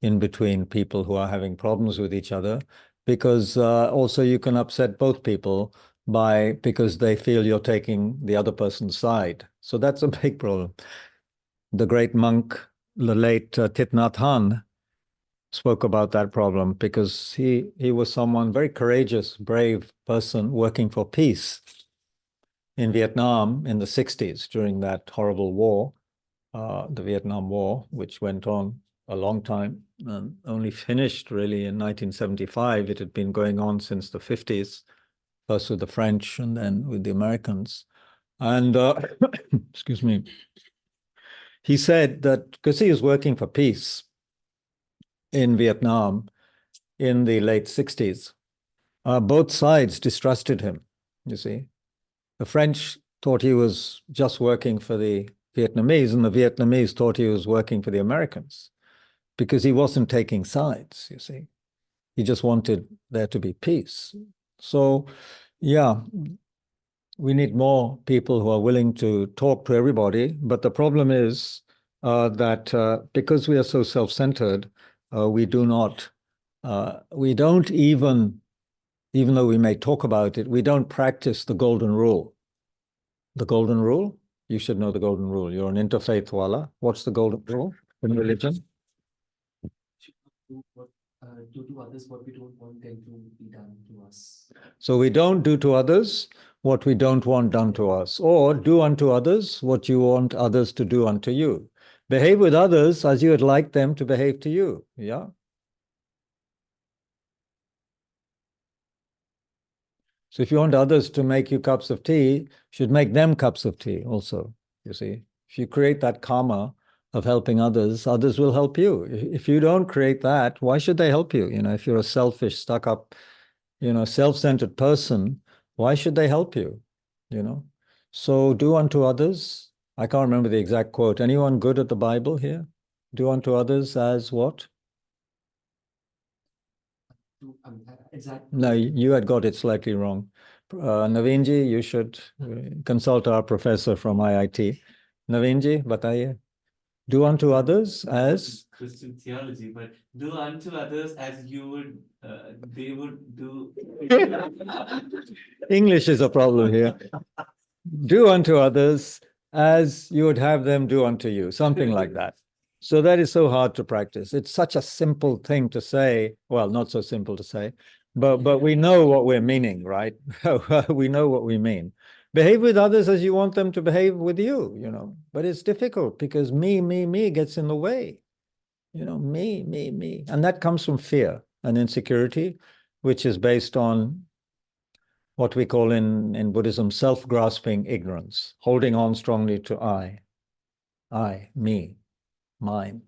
[SPEAKER 1] in between people who are having problems with each other, because also you can upset both people because they feel you're taking the other person's side. So that's a big problem. The great monk, the late Thich Nhat Hanh, spoke about that problem because he was someone very courageous, brave person working for peace in Vietnam in the 60s during that horrible war, the Vietnam War, which went on a long time and only finished really in 1975. It had been going on since the 50s, first with the French and then with the Americans. And excuse me, he said that because he was working for peace in Vietnam in the late 60s, both sides distrusted him, you see. The French thought he was just working for the Vietnamese, and the Vietnamese thought he was working for the Americans because he wasn't taking sides, you see. He just wanted there to be peace. So, yeah, we need more people who are willing to talk to everybody. But the problem is that because we are so self-centered, we don't even though we may talk about it, we don't practice the golden rule. The golden rule? You should know the golden rule. You're an interfaith wala. What's the golden rule in religion?
[SPEAKER 2] Do to others what we don't want them to be done to us.
[SPEAKER 1] So we don't do to others what we don't want done to us, or do unto others what you want others to do unto you. Behave with others as you would like them to behave to you. Yeah. So if you want others to make you cups of tea, you should make them cups of tea also, you see. If you create that karma of helping others, others will help you. If you don't create that, why should they help you? You know, if you're a selfish, stuck up, self-centered person, why should they help you? You know, so do unto others. I can't remember the exact quote. Anyone good at the Bible here? Do unto others as what?
[SPEAKER 2] Exactly.
[SPEAKER 1] No, you had got it slightly wrong. Naveenji, you should consult our professor from IIT. Naveenji, bataiye. Do unto others as
[SPEAKER 3] Christian theology, but do unto others as you would, they would do.
[SPEAKER 1] English is a problem here. Do unto others as you would have them do unto you, something like that. So that is so hard to practice. It's such a simple thing to say. Well, not so simple to say, but we know what we're meaning, right? We know what we mean. Behave with others as you want them to behave with you, But it's difficult because me gets in the way. Me. And that comes from fear and insecurity, which is based on what we call in Buddhism self-grasping ignorance, holding on strongly to I, me, mine.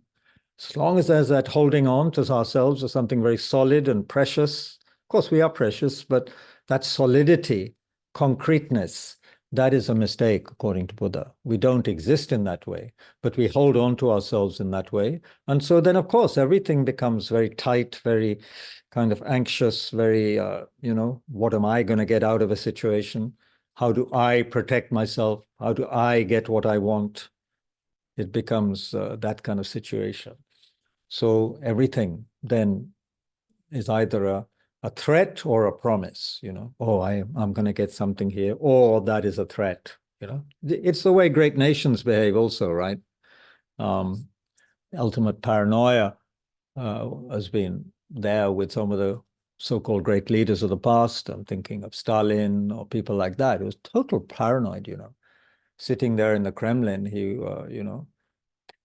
[SPEAKER 1] As long as there's that holding on to ourselves as something very solid and precious, of course we are precious, but that solidity, concreteness, That is a mistake, according to Buddha. We don't exist in that way, but we hold on to ourselves in that way. And so then, of course, everything becomes very tight, very kind of anxious, very, what am I going to get out of a situation? How do I protect myself? How do I get what I want? It becomes that kind of situation. So everything then is either a threat or a promise, oh, I'm going to get something here, or that is a threat, It's the way great nations behave also, right? Ultimate paranoia has been there with some of the so-called great leaders of the past. I'm thinking of Stalin or people like that. It was total paranoid, Sitting there in the Kremlin, he,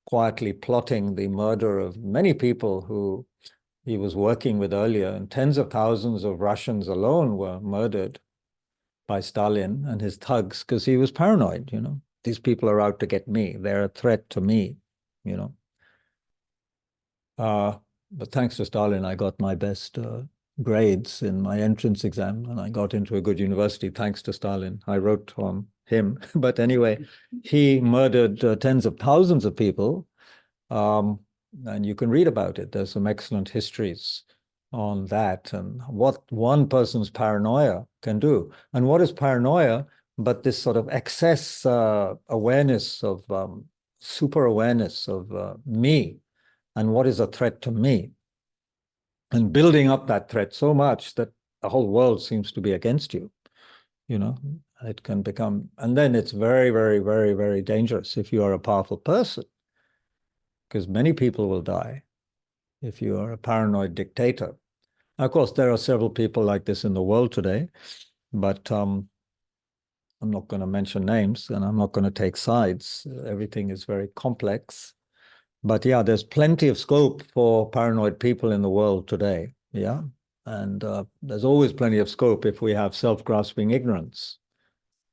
[SPEAKER 1] quietly plotting the murder of many people who he was working with earlier, and tens of thousands of Russians alone were murdered by Stalin and his thugs because he was paranoid, These people are out to get me. They're a threat to me, But thanks to Stalin, I got my best grades in my entrance exam, and I got into a good university thanks to Stalin. I wrote on him. But anyway, he murdered tens of thousands of people. And you can read about it. There's some excellent histories on that and what one person's paranoia can do. And what is paranoia but this sort of excess awareness of super awareness of me and what is a threat to me, and building up that threat so much that the whole world seems to be against you. It can become, and then it's very, very, very, very dangerous if you are a powerful person, because many people will die if you are a paranoid dictator. Of course, there are several people like this in the world today, but I'm not going to mention names and I'm not going to take sides. Everything is very complex. But yeah, there's plenty of scope for paranoid people in the world today. Yeah. And there's always plenty of scope if we have self-grasping ignorance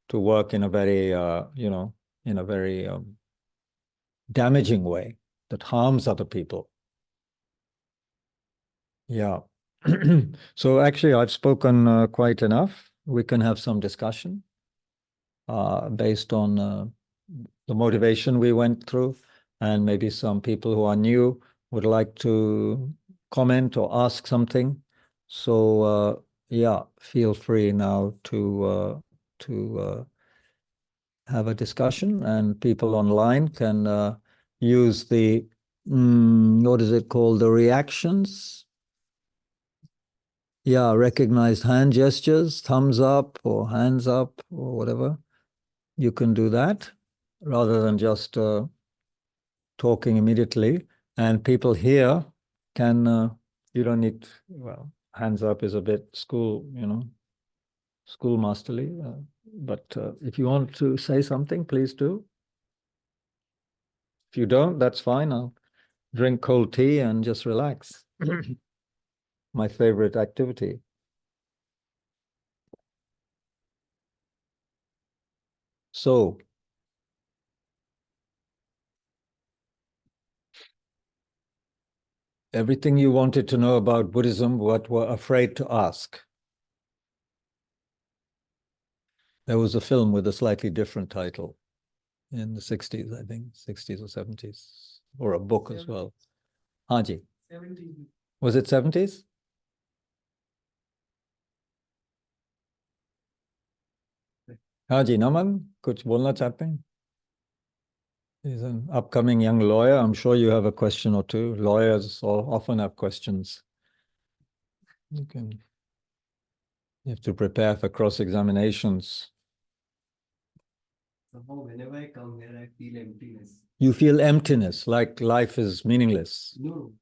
[SPEAKER 1] to work in a very, in a very damaging way that harms other people. Yeah. So actually, I've spoken quite enough. We can have some discussion based on the motivation we went through, and maybe some people who are new would like to comment or ask something. So yeah, feel free now to have a discussion, and people online can use the what is it called? The reactions. Yeah, recognized hand gestures, thumbs up or hands up or whatever. You can do that rather than just talking immediately. And people here can, you don't need, well, hands up is a bit school masterly. But if you want to say something, please do. If you don't, that's fine. I'll drink cold tea and just relax. My favorite activity. So, everything you wanted to know about Buddhism, what were afraid to ask. There was a film with a slightly different title in the 60s, I think, 60s or 70s, or a book as well. Haji.
[SPEAKER 2] 70s.
[SPEAKER 1] Was it 70s? Haji Naman, kuch bolna chahte hain? He's an upcoming young lawyer. I'm sure you have a question or two. Lawyers often have questions. You have to prepare for cross-examinations.
[SPEAKER 2] Somehow, whenever I come here, I feel emptiness.
[SPEAKER 1] You feel emptiness, like life is meaningless.
[SPEAKER 2] No,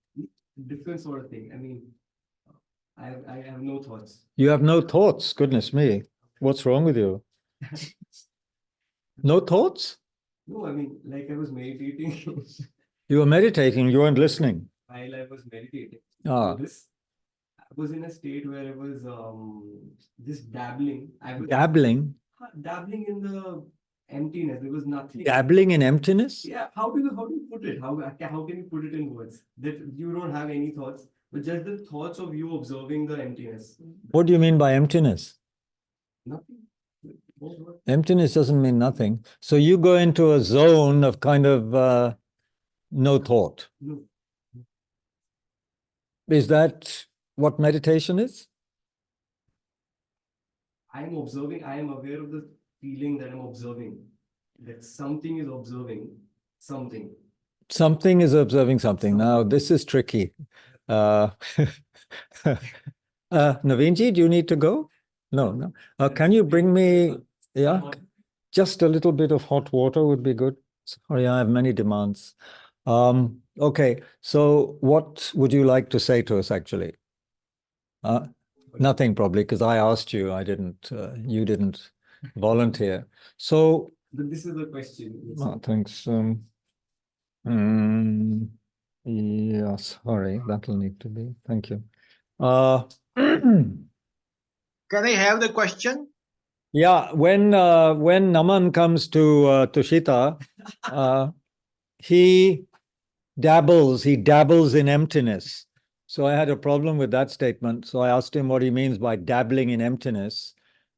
[SPEAKER 2] different sort of thing. I mean, I have no thoughts.
[SPEAKER 1] You have no thoughts? Goodness me. What's wrong with you? No thoughts?
[SPEAKER 2] No, I mean, like I was meditating.
[SPEAKER 1] You were meditating, you weren't listening.
[SPEAKER 2] While I was meditating.
[SPEAKER 1] Ah.
[SPEAKER 2] I was in a state where I was just dabbling.
[SPEAKER 1] Dabbling?
[SPEAKER 2] Dabbling in the emptiness. There was nothing.
[SPEAKER 1] Dabbling in emptiness?
[SPEAKER 2] Yeah. How do you put it? How can you put it in words that you don't have any thoughts, but just the thoughts of you observing the emptiness?
[SPEAKER 1] What do you mean by emptiness?
[SPEAKER 2] Nothing.
[SPEAKER 1] Emptiness doesn't mean nothing. So you go into a zone of kind of no thought.
[SPEAKER 2] No,
[SPEAKER 1] Is that what meditation is?
[SPEAKER 2] I am observing, I am aware of the feeling that I'm observing, that something is observing something.
[SPEAKER 1] Something is observing something. Now, this is tricky. Naveenji, do you need to go? No, no. Can you bring me, yeah, just a little bit of hot water would be good. Sorry, I have many demands. Okay, so what would you like to say to us actually? Nothing probably, because I asked you, I didn't, you didn't volunteer. So,
[SPEAKER 2] But this is the question.
[SPEAKER 1] thanks. Yeah, sorry, that'll need to be. Thank you.
[SPEAKER 4] Can I have the question?
[SPEAKER 1] Yeah, when Naman comes to Tushita, he dabbles in emptiness. So I had a problem with that statement. So I asked him what he means by dabbling in emptiness,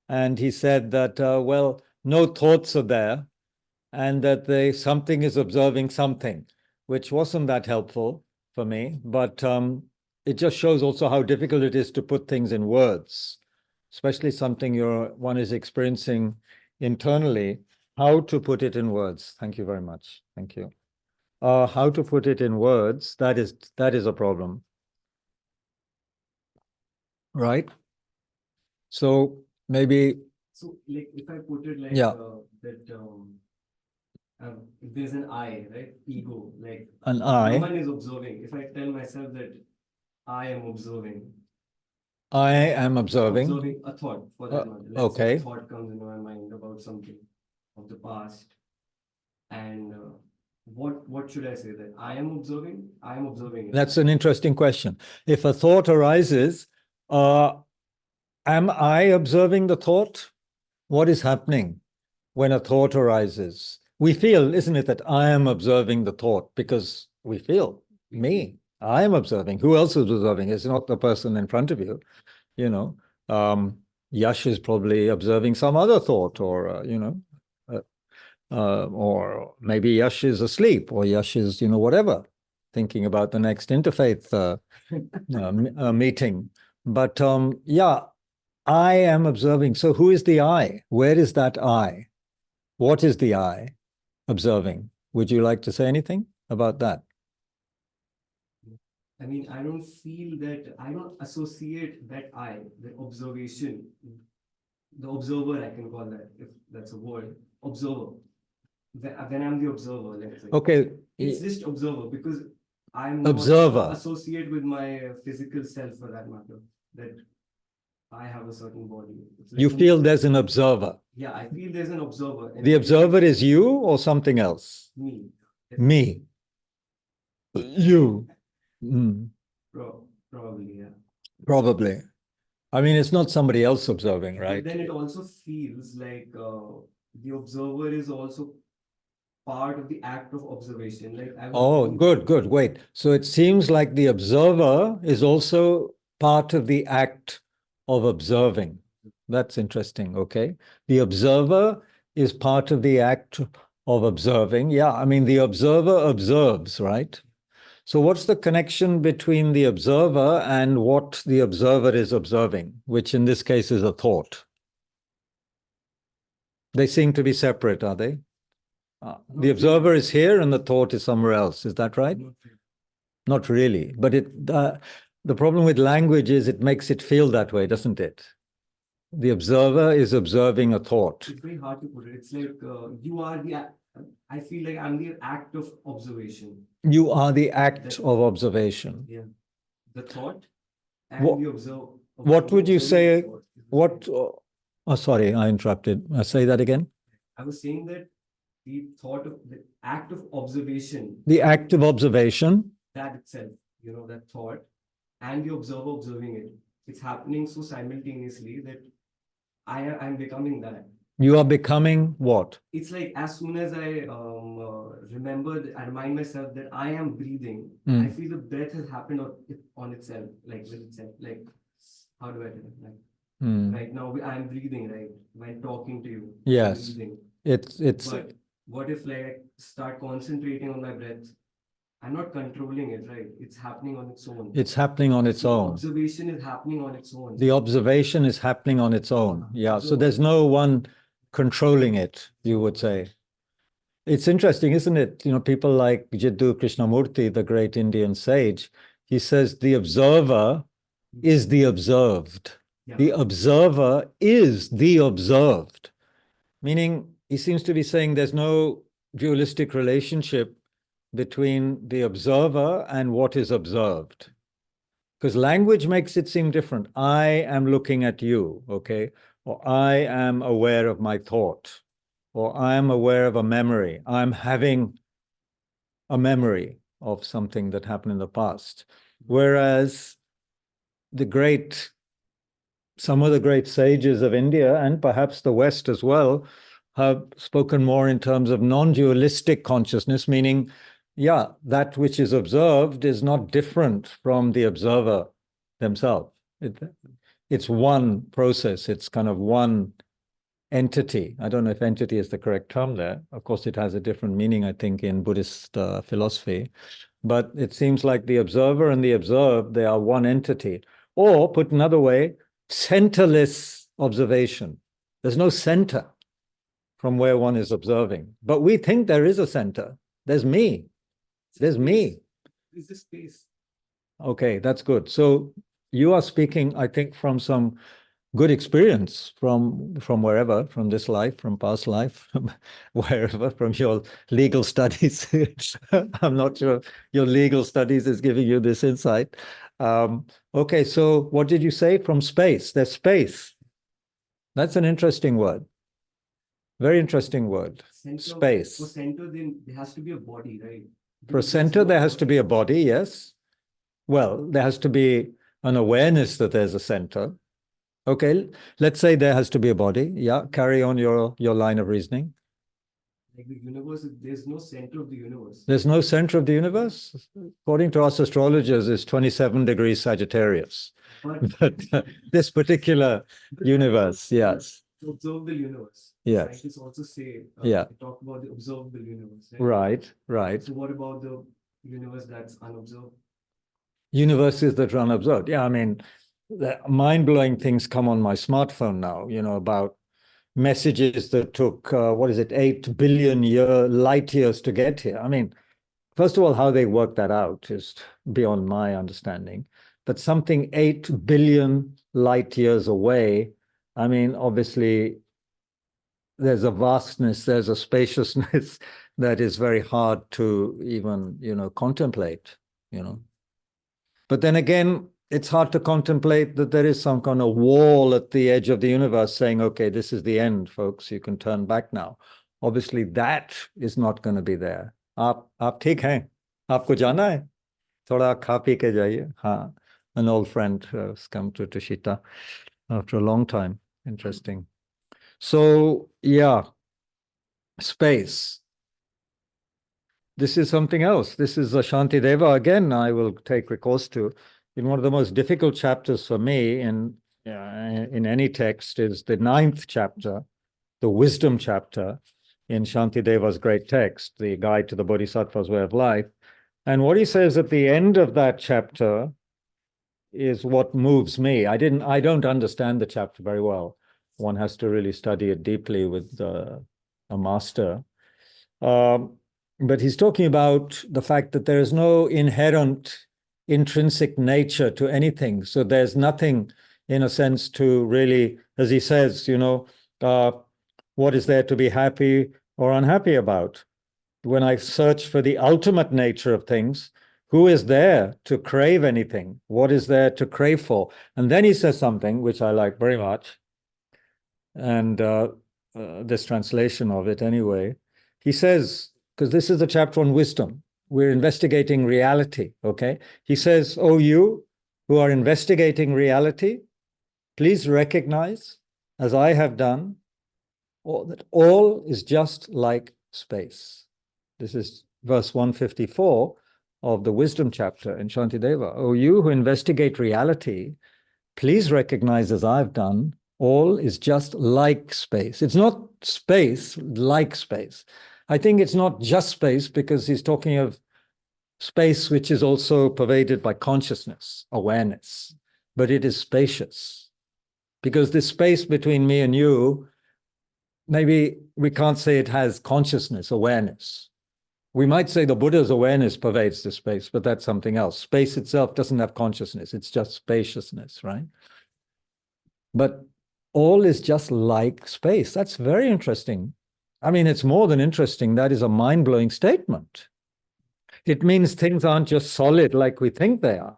[SPEAKER 1] and he said that well, no thoughts are there, and that something is observing something, which wasn't that helpful for me. But it just shows also how difficult it is to put things in words, especially something one is experiencing internally. How to put it in words? Thank you very much. Thank you. How to put it in words? That is a problem, right? So maybe
[SPEAKER 2] So, like, if I put it like
[SPEAKER 1] Yeah.
[SPEAKER 2] that, if there's an I, right? Ego, like
[SPEAKER 1] an I
[SPEAKER 2] Naman is observing. If I tell myself that I am observing,
[SPEAKER 1] am observing.
[SPEAKER 2] observing a thought for that matter. Let's say
[SPEAKER 1] Okay.
[SPEAKER 2] a thought comes into my mind about something of the past, and what should I say? That I am observing. I am observing it.
[SPEAKER 1] That's an interesting question. If a thought arises, am I observing the thought? What is happening when a thought arises? We feel, isn't it, that I am observing the thought because we feel me. I am observing. Who else is observing? It's not the person in front of you. You know, Yash is probably observing some other thought, or or maybe Yash is asleep, or Yash is, whatever, thinking about the next interfaith meeting. But yeah, I am observing. So who is the I? Where is that I? What is the I observing? Would you like to say anything about that?
[SPEAKER 2] I mean, I don't feel that, I don't associate that I, the observation, the observer, I can call that, if that's a word, observer. When I'm the observer, let's say.
[SPEAKER 1] Okay.
[SPEAKER 2] It's just observer, because I'm not
[SPEAKER 1] Observer.
[SPEAKER 2] associate with my physical self for that matter, that I have a certain body. It's like
[SPEAKER 1] You feel there's an observer.
[SPEAKER 2] Yeah, I feel there's an observer. And
[SPEAKER 1] The observer is you or something else?
[SPEAKER 2] me.
[SPEAKER 1] Me. You. Mm,
[SPEAKER 2] Probably, yeah.
[SPEAKER 1] probably. I mean, it's not somebody else observing,
[SPEAKER 2] But
[SPEAKER 1] right?
[SPEAKER 2] then it also feels like the observer is also part of the act of observation. Like
[SPEAKER 1] Oh, good, good. Wait. So it seems like the observer is also part of the act of observing. That's interesting. Okay. The observer is part of the act of observing. Yeah. I mean, the observer observes, right? So what's the connection between the observer and what the observer is observing, which in this case is a thought? They seem to be separate, are they? The observer is here and the thought is somewhere else. Is that right? Not really. But the problem with language is it makes it feel that way, doesn't it? The observer is observing a thought.
[SPEAKER 2] It's very hard to put it. It's like you are I feel like I'm the act of observation.
[SPEAKER 1] You are the act of observation.
[SPEAKER 2] Yeah. The thought and
[SPEAKER 1] What,
[SPEAKER 2] the observer.
[SPEAKER 1] what would you say? What? Oh, sorry, I interrupted. Say that again.
[SPEAKER 2] I was saying that the thought of the act of observation.
[SPEAKER 1] The act of observation.
[SPEAKER 2] That itself, that thought and the observer observing it. It's happening so simultaneously that I'm becoming that.
[SPEAKER 1] You are becoming what?
[SPEAKER 2] It's like as soon as I I remind myself that I am breathing, I feel the breath has happened on itself, like with itself. Like, how do I do it? Like, Right now, I'm breathing, right? When talking to you, I'm
[SPEAKER 1] Yes.
[SPEAKER 2] breathing.
[SPEAKER 1] It's
[SPEAKER 2] But what if like I start concentrating on my breath? I'm not controlling it, right? It's happening on its own.
[SPEAKER 1] it's happening on its
[SPEAKER 2] So the
[SPEAKER 1] own.
[SPEAKER 2] observation is happening on its own.
[SPEAKER 1] The observation is happening on its own. Yeah. So
[SPEAKER 2] So-
[SPEAKER 1] there's no one controlling it, you would say. It's interesting, isn't it? You know, people like Jiddu Krishnamurti, the great Indian sage, he says the observer is the observed.
[SPEAKER 2] Yeah.
[SPEAKER 1] The observer is the observed. Meaning, he seems to be saying there's no dualistic relationship between the observer and what is observed. Because language makes it seem different. I am looking at you, okay? Or I am aware of my thought, or I am aware of a memory. I'm having a memory of something that happened in the past. Whereas some of the great sages of India and perhaps the West as well have spoken more in terms of non-dualistic consciousness, meaning, yeah, that which is observed is not different from the observer themselves. It's one process. It's kind of one entity. I don't know if entity is the correct term there. Of course, it has a different meaning, I think, in Buddhist philosophy. But it seems like the observer and the observed, they are one entity. Or, put another way, centerless observation. There's no center from where one is observing. But we think there is a center. There's me. There's me.
[SPEAKER 2] It's a space.
[SPEAKER 1] Okay, that's good. So you are speaking, I think, from some good experience from wherever, from this life, from past life, from wherever, from your legal studies. I'm not sure your legal studies is giving you this insight. Okay, so what did you say? From space. There's space. That's an interesting word. Very interesting word.
[SPEAKER 2] Center,
[SPEAKER 1] Space.
[SPEAKER 2] For center, then there has to be a body, right?
[SPEAKER 1] For center, there has to be a body, yes. Well, there has to be an awareness that there's a center. Okay, let's say there has to be a body. Yeah, carry on your line of reasoning.
[SPEAKER 2] Like the universe, there's no center of the universe.
[SPEAKER 1] There's no center of the universe. According to us astrologers, it's 27 degrees Sagittarius. But this particular universe, yes.
[SPEAKER 2] The observable universe.
[SPEAKER 1] Yes.
[SPEAKER 2] Scientists also say,
[SPEAKER 1] Yeah.
[SPEAKER 2] they talk about the observable universe.
[SPEAKER 1] Right, right.
[SPEAKER 2] So what about the universe that's unobserved?
[SPEAKER 1] Universes that are unobserved. Yeah, I mean, the mind-blowing things come on my smartphone now, you know, about messages that took, 8 billion light years to get here. I mean, first of all, how they work that out is beyond my understanding. But something 8 billion light years away, I mean, obviously, there's a vastness, there's a spaciousness that is very hard to even, contemplate, But then again, it's hard to contemplate that there is some kind of wall at the edge of the universe saying, okay, this is the end, folks, you can turn back now. Obviously, that is not going to be there. आप ठीक हैं? आपको जाना है? थोड़ा खा P के जाइए. हाँ, an old friend has come to Tushita after a long time. Interesting. So, yeah, space. This is something else. This is Shantideva. Again, I will take recourse to. In one of the most difficult chapters for me in any text is the 9th chapter, the wisdom chapter in Shantideva's great text, the Guide to the Bodhisattva's Way of Life. And what he says at the end of that chapter is what moves me. I don't understand the chapter very well. One has to really study it deeply with a master. But he's talking about the fact that there is no inherent intrinsic nature to anything. So there's nothing, in a sense, to really, as he says, what is there to be happy or unhappy about? When I search for the ultimate nature of things, who is there to crave anything? What is there to crave for? And then he says something which I like very much, and this translation of it anyway. He says, because this is a chapter on wisdom, we're investigating reality, okay? He says, oh, you who are investigating reality, please recognize, as I have done, that all is just like space. This is verse 154 of the wisdom chapter in Shantideva. Oh, you who investigate reality, please recognize, as I've done, all is just like space. It's not space like space. I think it's not just space because he's talking of space which is also pervaded by consciousness, awareness, but it is spacious. Because this space between me and you, maybe we can't say it has consciousness, awareness. We might say the Buddha's awareness pervades the space, but that's something else. Space itself doesn't have consciousness. It's just spaciousness, right? But all is just like space. That's very interesting. I mean, it's more than interesting. That is a mind-blowing statement. It means things aren't just solid like we think they are.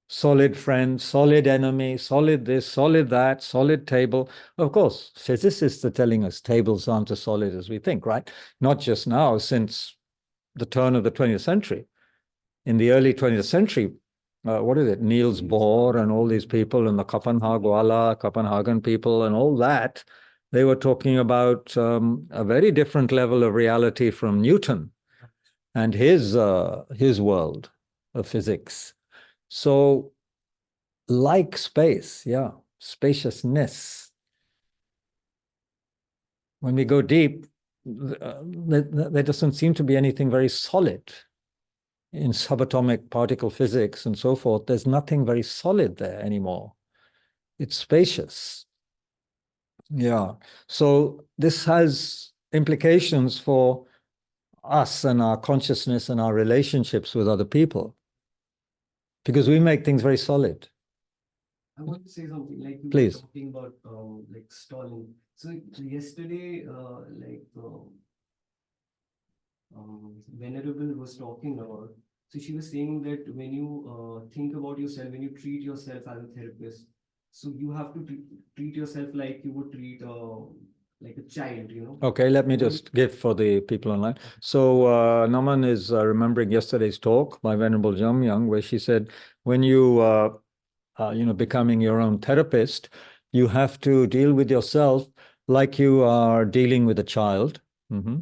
[SPEAKER 1] Solid friend, solid enemy, solid this, solid that, solid table. Of course, physicists are telling us tables aren't as solid as we think, right? Not just now, since the turn of the 20th century. In the early 20th century, what is it? Niels Bohr and all these people and the Copenhagen people and all that, they were talking about a very different level of reality from Newton and his world of physics. So, like space, yeah, spaciousness. When we go deep, there doesn't seem to be anything very solid. In subatomic particle physics and so forth, there's nothing very solid there anymore. It's spacious. Yeah. So this has implications for us and our consciousness and our relationships with other people. Because we make things very solid.
[SPEAKER 2] I want to say something like you
[SPEAKER 1] Please.
[SPEAKER 2] were talking about like stalling. So yesterday, Venerable was talking about. So she was saying that when you think about yourself, when you treat yourself as a therapist, so you have to treat yourself like you would treat like a child, you know.
[SPEAKER 1] Okay, let me just give for the people online. So Naman is remembering yesterday's talk by Venerable Jamyang, where she said, when you becoming your own therapist, you have to deal with yourself like you are dealing with a child. Mm-hmm.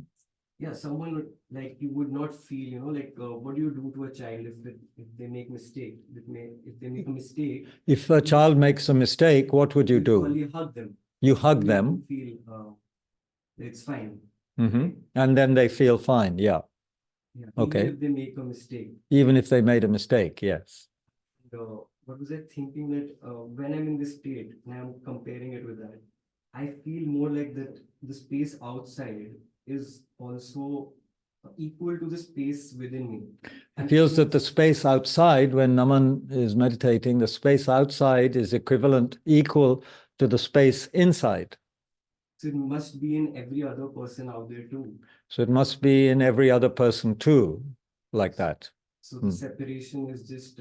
[SPEAKER 2] Yeah, someone would, like, you would not feel, you know, like what do you do to a child if they make mistake? If they make a mistake.
[SPEAKER 1] If a child makes a mistake, what would you do?
[SPEAKER 2] Only hug them.
[SPEAKER 1] You hug them.
[SPEAKER 2] Feel it's fine.
[SPEAKER 1] Mm-hmm. And then they feel fine. Yeah.
[SPEAKER 2] Yeah.
[SPEAKER 1] Okay.
[SPEAKER 2] Even if they make a mistake.
[SPEAKER 1] Even if they made a mistake, yes.
[SPEAKER 2] What was I thinking that when I'm in this state and I'm comparing it with that, I feel more like that the space outside is also equal to the space within me.
[SPEAKER 1] It feels that the space outside, when Naman is meditating, the space outside is equivalent, equal to the space inside.
[SPEAKER 2] So it must be in every other person out there too.
[SPEAKER 1] So it must be in every other person too, like that.
[SPEAKER 2] So the separation is just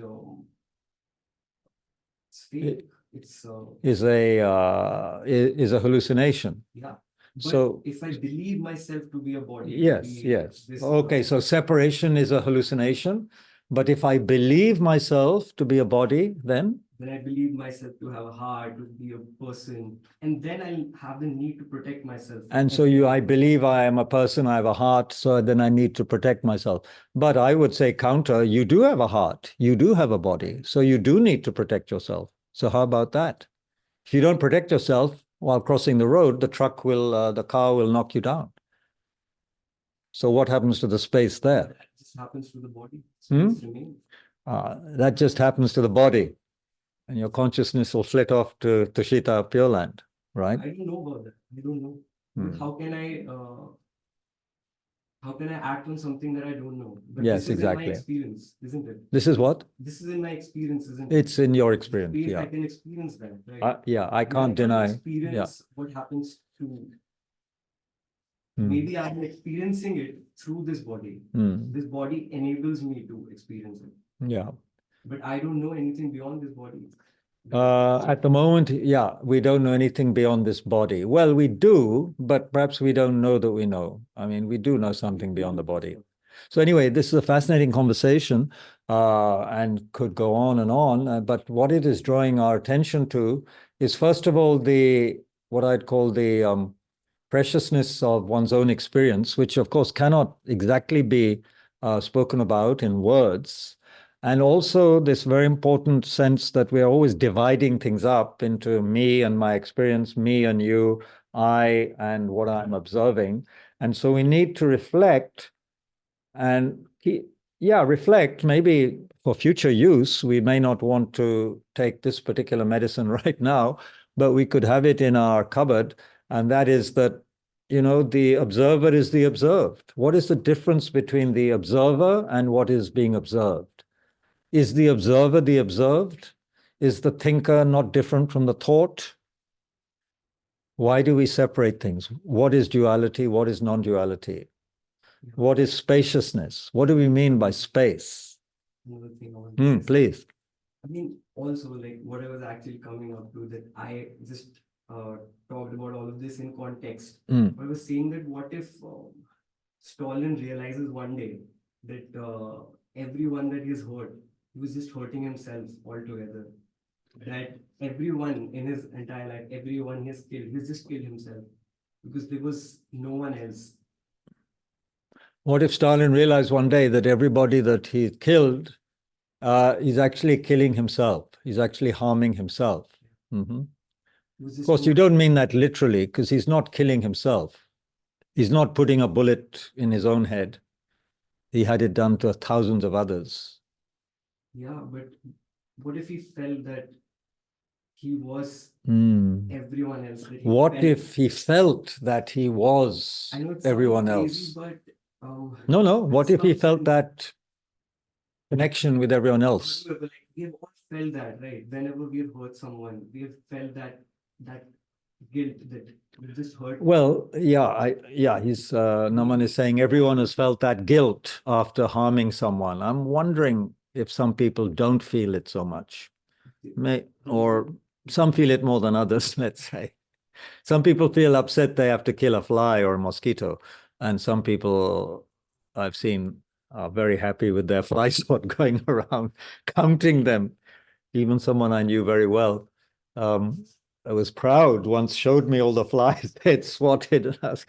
[SPEAKER 2] it's fake. It's
[SPEAKER 1] is a hallucination.
[SPEAKER 2] Yeah. But
[SPEAKER 1] so
[SPEAKER 2] if I believe myself to be a body,
[SPEAKER 1] yes. Okay, so separation is a hallucination, but if I believe myself to be a body, then
[SPEAKER 2] I believe myself to have a heart, to be a person, and then I'll have the need to protect myself.
[SPEAKER 1] And so I believe I am a person, I have a heart, so then I need to protect myself. But I would say counter, you do have a heart, you do have a body, so you do need to protect yourself. So how about that? If you don't protect yourself while crossing the road, the car will knock you down. So what happens to the space there?
[SPEAKER 2] That just happens to the body.
[SPEAKER 1] That just happens to the body. And your consciousness will flit off to Tushita Pure Land, right?
[SPEAKER 2] I don't know about that. I don't know. But how can I act on something that I don't know? But
[SPEAKER 1] yes,
[SPEAKER 2] this is
[SPEAKER 1] exactly.
[SPEAKER 2] in my experience, isn't it?
[SPEAKER 1] This is what?
[SPEAKER 2] This is in my experience, isn't it?
[SPEAKER 1] It's in your experience, yeah.
[SPEAKER 2] I can experience that, right?
[SPEAKER 1] I can't deny.
[SPEAKER 2] Experience what happens to. Maybe I'm experiencing it through this body. This body enables me to experience it.
[SPEAKER 1] Yeah.
[SPEAKER 2] But I don't know anything beyond this body.
[SPEAKER 1] At the moment, yeah, we don't know anything beyond this body. Well, we do, but perhaps we don't know that we know. I mean, we do know something beyond the body. So anyway, this is a fascinating conversation and could go on and on. But what it is drawing our attention to is, first of all, what I'd call the preciousness of one's own experience, which of course cannot exactly be spoken about in words. And also this very important sense that we are always dividing things up into me and my experience, me and you, I and what I'm observing. And so we need to reflect and reflect. Maybe for future use, we may not want to take this particular medicine right now, but we could have it in our cupboard. And that is that, the observer is the observed. What is the difference between the observer and what is being observed? Is the observer the observed? Is the thinker not different from the thought? Why do we separate things? What is duality? What is non-duality? What is spaciousness? What do we mean by space?
[SPEAKER 2] Another thing I want to say.
[SPEAKER 1] Please.
[SPEAKER 2] I mean, also, like, what I was actually coming up to, that I just talked about all of this in context. I was saying that what if Stalin realizes one day that everyone that he's hurt, he was just hurting himself altogether. That everyone in his entire life, everyone he's killed, he's just killed himself because there was no one else.
[SPEAKER 1] What if Stalin realized one day that everybody that he killed is actually killing himself? He's actually harming himself. Of course, you don't mean that literally, because he's not killing himself. He's not putting a bullet in his own head. He had it done to thousands of others.
[SPEAKER 2] Yeah, but what if he felt that he was everyone else?
[SPEAKER 1] What if he felt that he was everyone else?
[SPEAKER 2] But,
[SPEAKER 1] no. What if he felt that connection with everyone else?
[SPEAKER 2] We have all felt that, right? Whenever we have hurt someone, we have felt that guilt that we just hurt.
[SPEAKER 1] Well, Naman is saying everyone has felt that guilt after harming someone. I'm wondering if some people don't feel it so much. Or some feel it more than others, let's say. Some people feel upset they have to kill a fly or a mosquito. And some people I've seen are very happy with their fly swat going around, counting them. Even someone I knew very well, I was proud, once showed me all the flies they'd swatted. And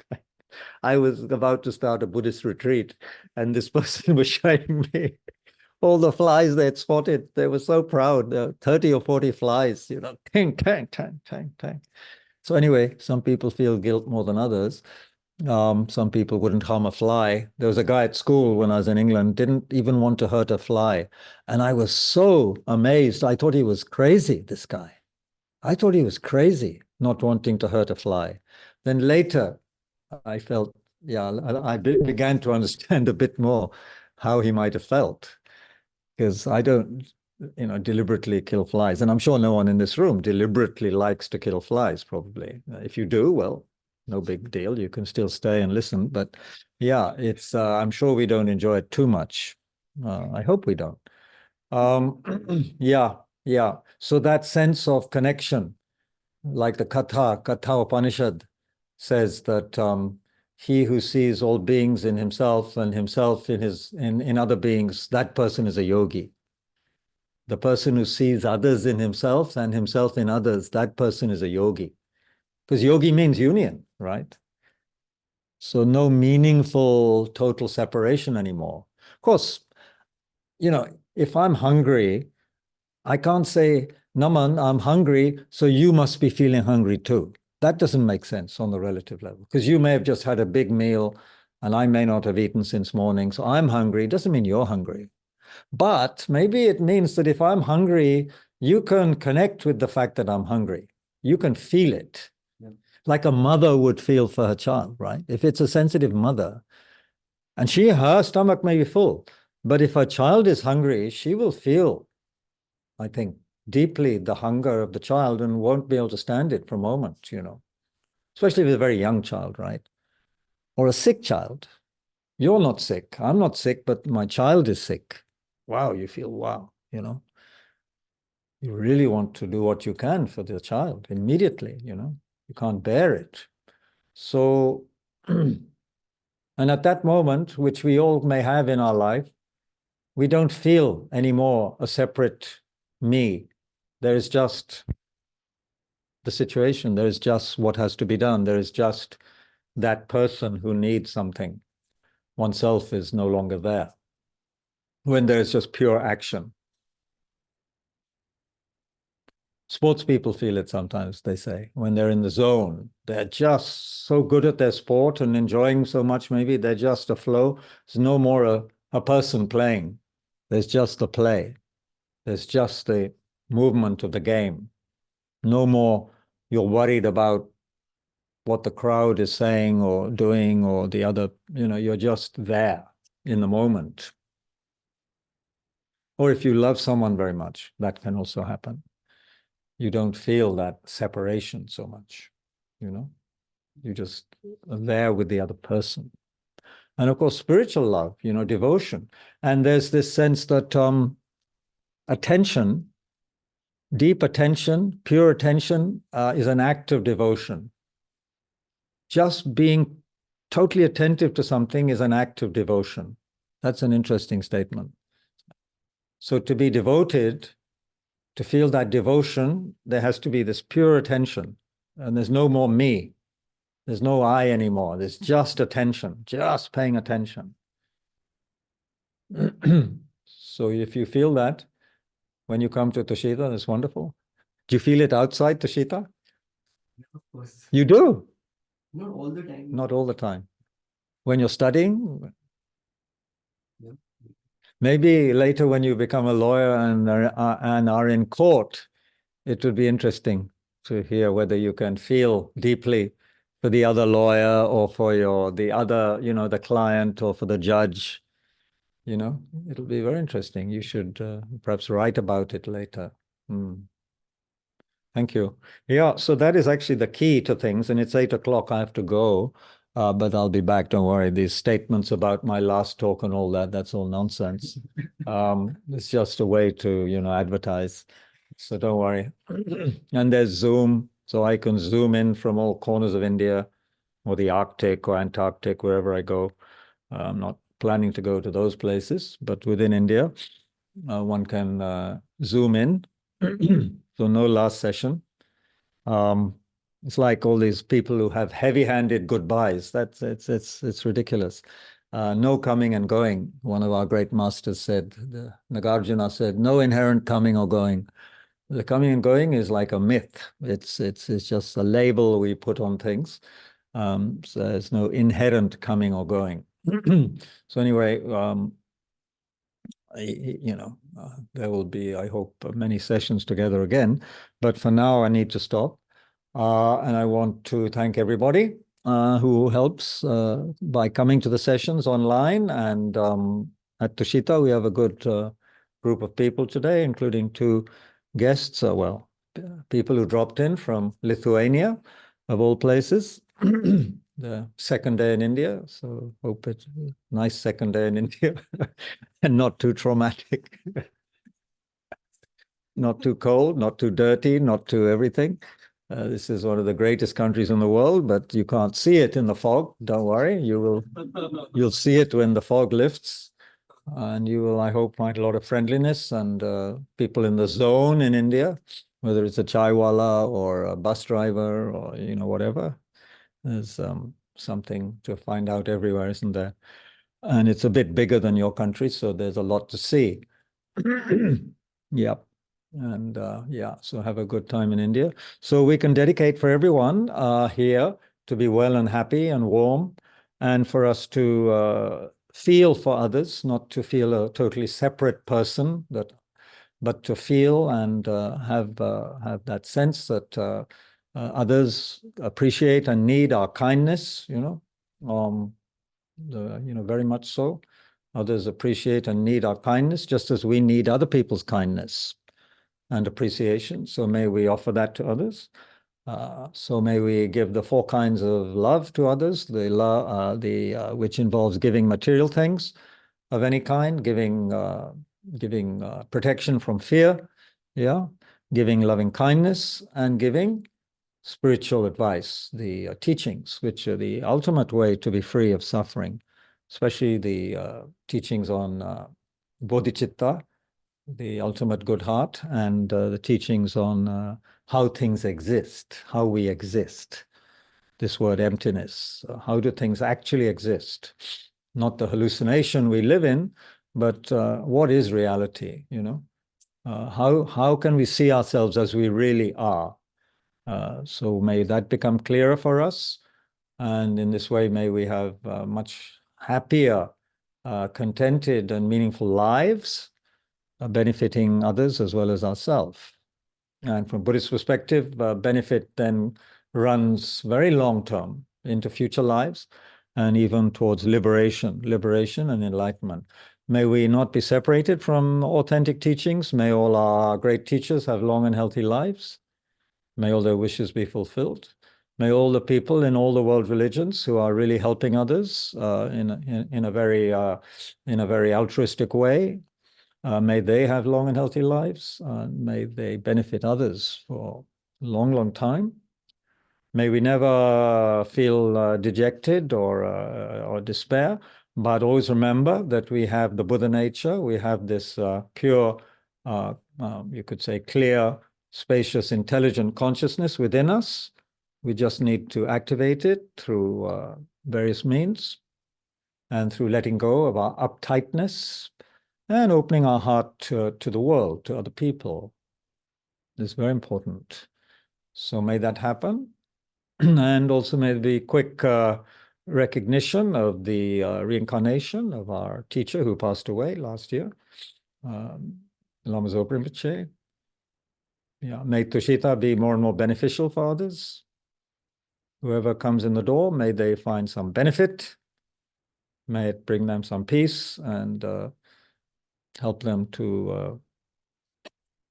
[SPEAKER 1] I was about to start a Buddhist retreat, and this person was showing me all the flies they'd spotted. They were so proud. 30 or 40 flies, tang, tang, tang, tang, tang. So anyway, some people feel guilt more than others. Some people wouldn't harm a fly. There was a guy at school when I was in England, didn't even want to hurt a fly. And I was so amazed. I thought he was crazy, this guy. I thought he was crazy, not wanting to hurt a fly. Then later, I felt, I began to understand a bit more how he might have felt. Because I don't, deliberately kill flies. And I'm sure no one in this room deliberately likes to kill flies, probably. If you do, well, no big deal. You can still stay and listen. But yeah, it's, I'm sure we don't enjoy it too much. I hope we don't. Yeah. So that sense of connection, like the Katha Upanishad says that he who sees all beings in himself and himself in other beings, that person is a yogi. The person who sees others in himself and himself in others, that person is a yogi. Because yogi means union, right? So no meaningful total separation anymore. Of course, if I'm hungry, I can't say, Naman, I'm hungry, so you must be feeling hungry too. That doesn't make sense on the relative level, because you may have just had a big meal and I may not have eaten since morning. So I'm hungry. It doesn't mean you're hungry. But maybe it means that if I'm hungry, you can connect with the fact that I'm hungry. You can feel it. Like a mother would feel for her child, right? If it's a sensitive mother, and her stomach may be full, but if her child is hungry, she will feel, I think, deeply the hunger of the child and won't be able to stand it for a moment, especially with a very young child, right? Or a sick child. You're not sick. I'm not sick, but my child is sick. Wow, you feel, wow, You really want to do what you can for the child immediately, You can't bear it. So, and at that moment, which we all may have in our life, we don't feel anymore a separate me. There is just the situation. There is just what has to be done. There is just that person who needs something. Oneself is no longer there. when there is just pure action. Sports people feel it sometimes, they say, when they're in the zone. They're just so good at their sport and enjoying so much, maybe they're just a flow. There's no more a person playing. There's just a play. There's just the movement of the game. No more you're worried about what the crowd is saying or doing or the other, you're just there in the moment. Or if you love someone very much, that can also happen. You don't feel that separation so much, you just are there with the other person. And of course, spiritual love, devotion. And there's this sense that attention, deep attention, pure attention is an act of devotion. Just being totally attentive to something is an act of devotion. That's an interesting statement. So to be devoted, to feel that devotion, there has to be this pure attention. And there's no more me. There's no I anymore. There's just attention, just paying attention. So if you feel that, when you come to Tushita, that's wonderful. Do you feel it outside Tushita?
[SPEAKER 2] Of course.
[SPEAKER 1] You do?
[SPEAKER 2] Not all the time.
[SPEAKER 1] Not all the time. When you're studying?
[SPEAKER 2] Yeah.
[SPEAKER 1] Maybe later when you become a lawyer and are in court, it would be interesting to hear whether you can feel deeply for the other lawyer or for the other, the client or for the judge. It'll be very interesting. You should perhaps write about it later. Thank you. Yeah, so that is actually the key to things, and it's 8 o'clock. I have to go, but I'll be back. Don't worry. These statements about my last talk and all that's all nonsense. It's just a way to, advertise. So don't worry. And there's Zoom, so I can zoom in from all corners of India or the Arctic or Antarctic, wherever I go. I'm not planning to go to those places, but within India, one can zoom in. So no last session. It's like all these people who have heavy-handed goodbyes. It's ridiculous. No coming and going. One of our great masters said, Nagarjuna said, no inherent coming or going. The coming and going is like a myth. It's just a label we put on things. So there's no inherent coming or going. So anyway, there will be, I hope, many sessions together again. But for now, I need to stop. And I want to thank everybody who helps by coming to the sessions online. And at Tushita, we have a good group of people today, including 2 guests, people who dropped in from Lithuania, of all places. The second day in India, so hope it's a nice second day in India and not too traumatic. Not too cold, not too dirty, not too everything. This is one of the greatest countries in the world, but you can't see it in the fog. Don't worry, you'll see it when the fog lifts, and you will, I hope, find a lot of friendliness and people in the zone in India, whether it's a chaiwala or a bus driver or whatever. There's something to find out everywhere, isn't there? And it's a bit bigger than your country, so there's a lot to see. Yep. And so have a good time in India. So we can dedicate for everyone here to be well and happy and warm, and for us to feel for others, not to feel a totally separate person, but to feel and have that sense that others appreciate and need our kindness, very much so. Others appreciate and need our kindness, just as we need other people's kindness and appreciation. So may we offer that to others. So may we give the 4 kinds of love to others, which involves giving material things of any kind, giving protection from fear, giving loving kindness, and giving spiritual advice, the teachings, which are the ultimate way to be free of suffering, especially the teachings on bodhicitta, the ultimate good heart, and the teachings on how things exist, how we exist. This word emptiness, how do things actually exist? Not the hallucination we live in, but what is reality, you know? How can we see ourselves as we really are? So may that become clearer for us. And in this way, may we have much happier, contented and meaningful lives, benefiting others as well as ourselves. And from Buddhist perspective, benefit then runs very long term into future lives and even towards liberation and enlightenment. May we not be separated from authentic teachings. May all our great teachers have long and healthy lives. May all their wishes be fulfilled. May all the people in all the world religions who are really helping others in a very altruistic way, may they have long and healthy lives. May they benefit others for a long, long time. May we never feel dejected or despair, but always remember that we have the Buddha nature. We have this pure, you could say, clear, spacious, intelligent consciousness within us. We just need to activate it through various means and through letting go of our uptightness and opening our heart to the world, to other people. This is very important. So may that happen. And also may there be quick recognition of the reincarnation of our teacher who passed away last year, Lamas Rinpoche. Yeah, may Tushita be more and more beneficial for others. Whoever comes in the door, may they find some benefit. May it bring them some peace and help them to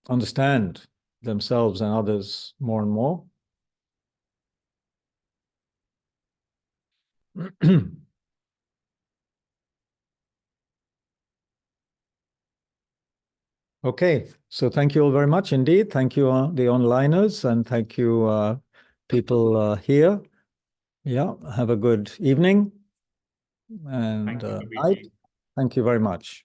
[SPEAKER 1] understand themselves and others more and more. Okay, so thank you all very much indeed. Thank you, the onliners, and thank you, people here. Yeah, have a good evening and
[SPEAKER 3] Thank you, Kabir
[SPEAKER 1] night.
[SPEAKER 3] Ji.
[SPEAKER 1] Thank you very much.